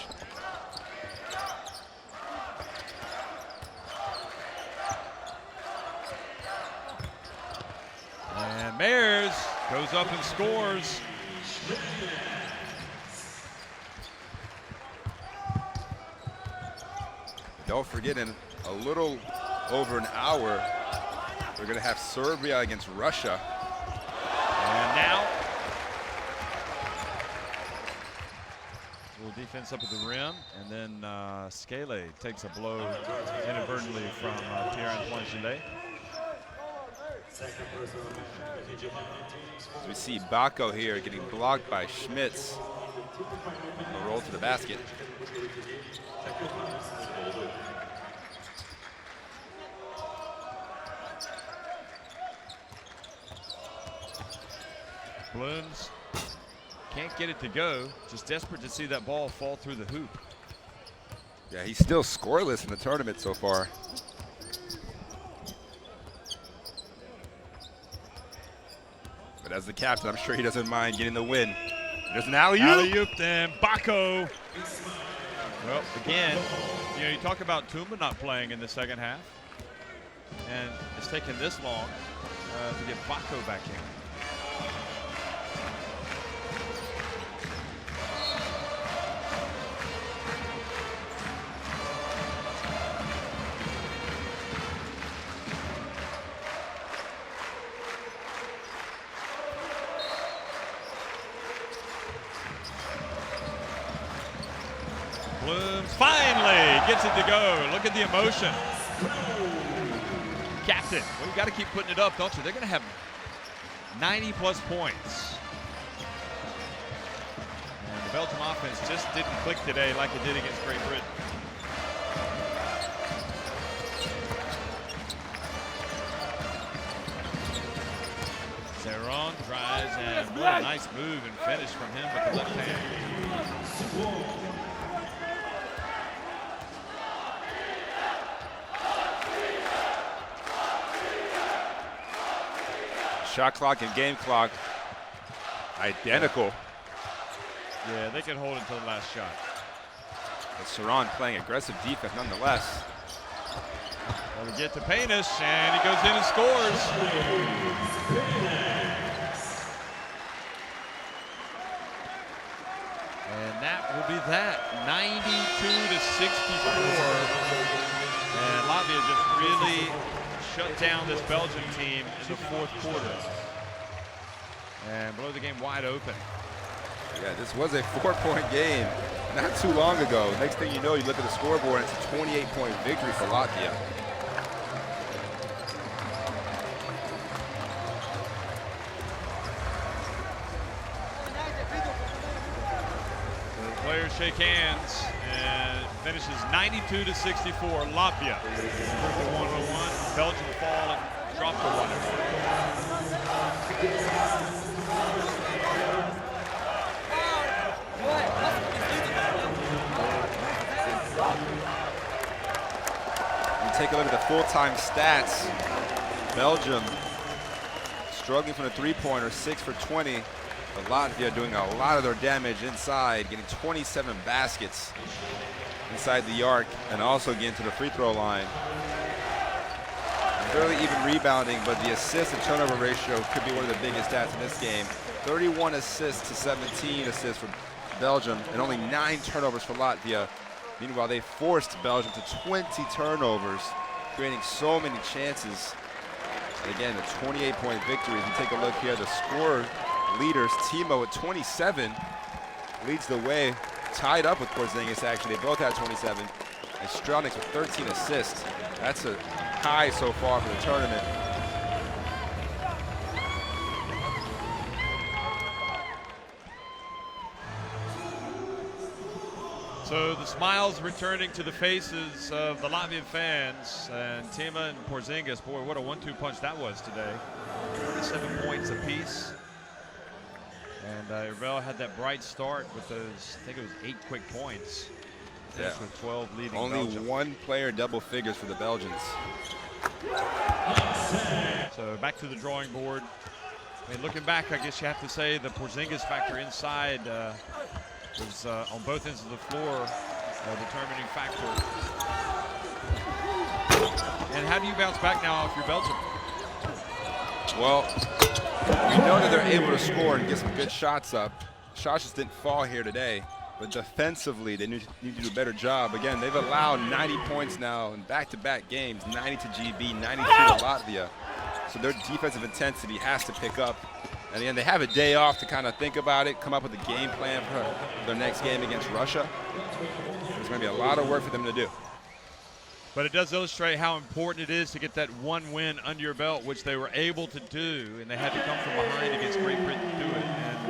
And Mayers goes up and scores. Don't forget, in a little over an hour, we're going to have Serbia against Russia. And now, a little defense up at the rim, and then Skele takes a blow inadvertently from Pierre-Antoine Gillet. We see Bako here getting blocked by Schmitz. A roll to the basket. Blooms can't get it to go. Just desperate to see that ball fall through the hoop. Yeah, he's still scoreless in the tournament so far. But as the captain, I'm sure he doesn't mind getting the win. There's an alley-oop. Alley-oop, and Bako. Well, again, you know, you talk about Tumba not playing in the second half, and it's taken this long to get Bako back in. Blooms finally gets it to go. Look at the emotion. Captain, well, you got to keep putting it up, don't you? They're going to have 90-plus points. And the Belgium offense just didn't click today like it did against Great Britain. Zeron drives, and what a nice move and finish from him with the left hand. Shot clock and game clock identical. Yeah, they can hold it until the last shot. But Saran playing aggressive defense nonetheless. Well, we get to Paynish, and he goes in and scores. And that will be that, 92-64. And Latvia just really shut down this Belgian team in the fourth quarter. And blow the game wide open. Yeah, this was a 4-point game not too long ago. Next thing you know, you look at the scoreboard, and it's a 28-point victory for Latvia. The players shake hands, and it finishes 92-64. Latvia improve to 101. Belgium fall and drop to 101. Take a look at the full-time stats. Belgium struggling from the three-pointer, 6 for 20. But Latvia doing a lot of their damage inside, getting 27 baskets inside the arc, and also getting to the free throw line. Barely even rebounding, but the assist and turnover ratio could be one of the biggest stats in this game. 31 assists to 17 assists for Belgium, and only 9 turnovers for Latvia. Meanwhile, they forced Belgium to 20 turnovers, creating so many chances. And again, a 28-point victory. If you take a look here, the score leaders, Timo at 27, leads the way, tied up with Porzingis, actually. They both had 27. And Strelnick with 13 assists. That's a high so far for the tournament. So the smiles returning to the faces of the Latvian fans, and Tima and Porzingis. Boy, what a 1-2 punch that was today. 27 points apiece. And Irvel had that bright start with those, I think it was 8 quick points. Yeah. With 12 leading Only Belgium. one player double figures for the Belgians. So back to the drawing board. I mean, looking back, I guess you have to say the Porzingis factor inside was on both ends of the floor a determining factor. And how do you bounce back now if you're Belgium? Well, we know that they're able to score and get some good shots up. Shots just didn't fall here today, but defensively they need to do a better job. Again, they've allowed 90 points now in back-to-back games, 90 to GB, 92 to Latvia. So their defensive intensity has to pick up. And again, they have a day off to kind of think about it, come up with a game plan for their next game against Russia. There's going to be a lot of work for them to do. But it does illustrate how important it is to get that one win under your belt, which they were able to do, and they had to come from behind against Great Britain to do it. And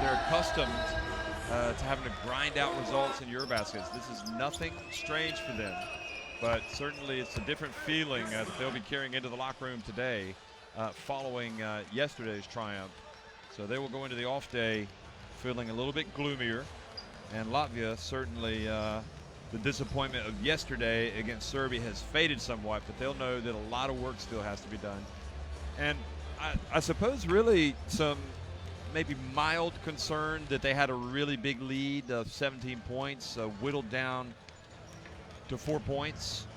they're accustomed to having to grind out results in EuroBaskets. This is nothing strange for them, but certainly it's a different feeling that they'll be carrying into the locker room today following yesterday's triumph. So they will go into the off day feeling a little bit gloomier, and Latvia certainly the disappointment of yesterday against Serbia has faded somewhat, but they'll know that a lot of work still has to be done. And I suppose really some maybe mild concern that they had a really big lead of 17 points, whittled down to 4 points.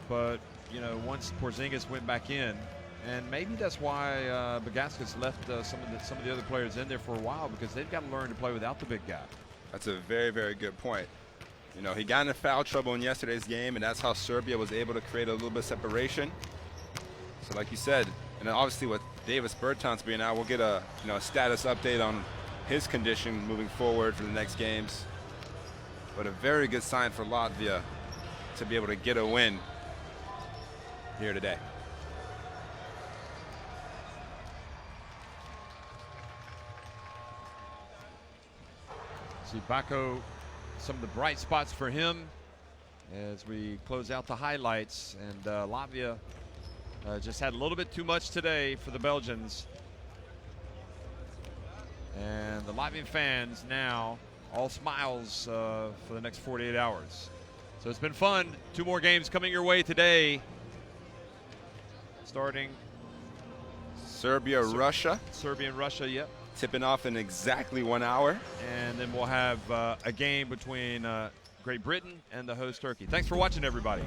But, you know, once Porzingis went back in, and maybe that's why Bagaskas left some of the other players in there for a while, because they've got to learn to play without the big guy. That's a very, very good point. You know, he got into foul trouble in yesterday's game, and that's how Serbia was able to create a little bit of separation. So like you said, and then obviously with Davis Bertans being out, we'll get a status update on his condition moving forward for the next games. but a very good sign for Latvia to be able to get a win here today. See Bako, some of the bright spots for him as we close out the highlights. And Latvia just had a little bit too much today for the Belgians. And the Latvian fans now all smiles for the next 48 hours. So it's been fun. 2 more games coming your way today. Starting Serbia, Russia. Serbia and Russia, yep. Tipping off in exactly 1 hour. And then we'll have a game between Great Britain and the host Turkey. Thanks for watching, everybody.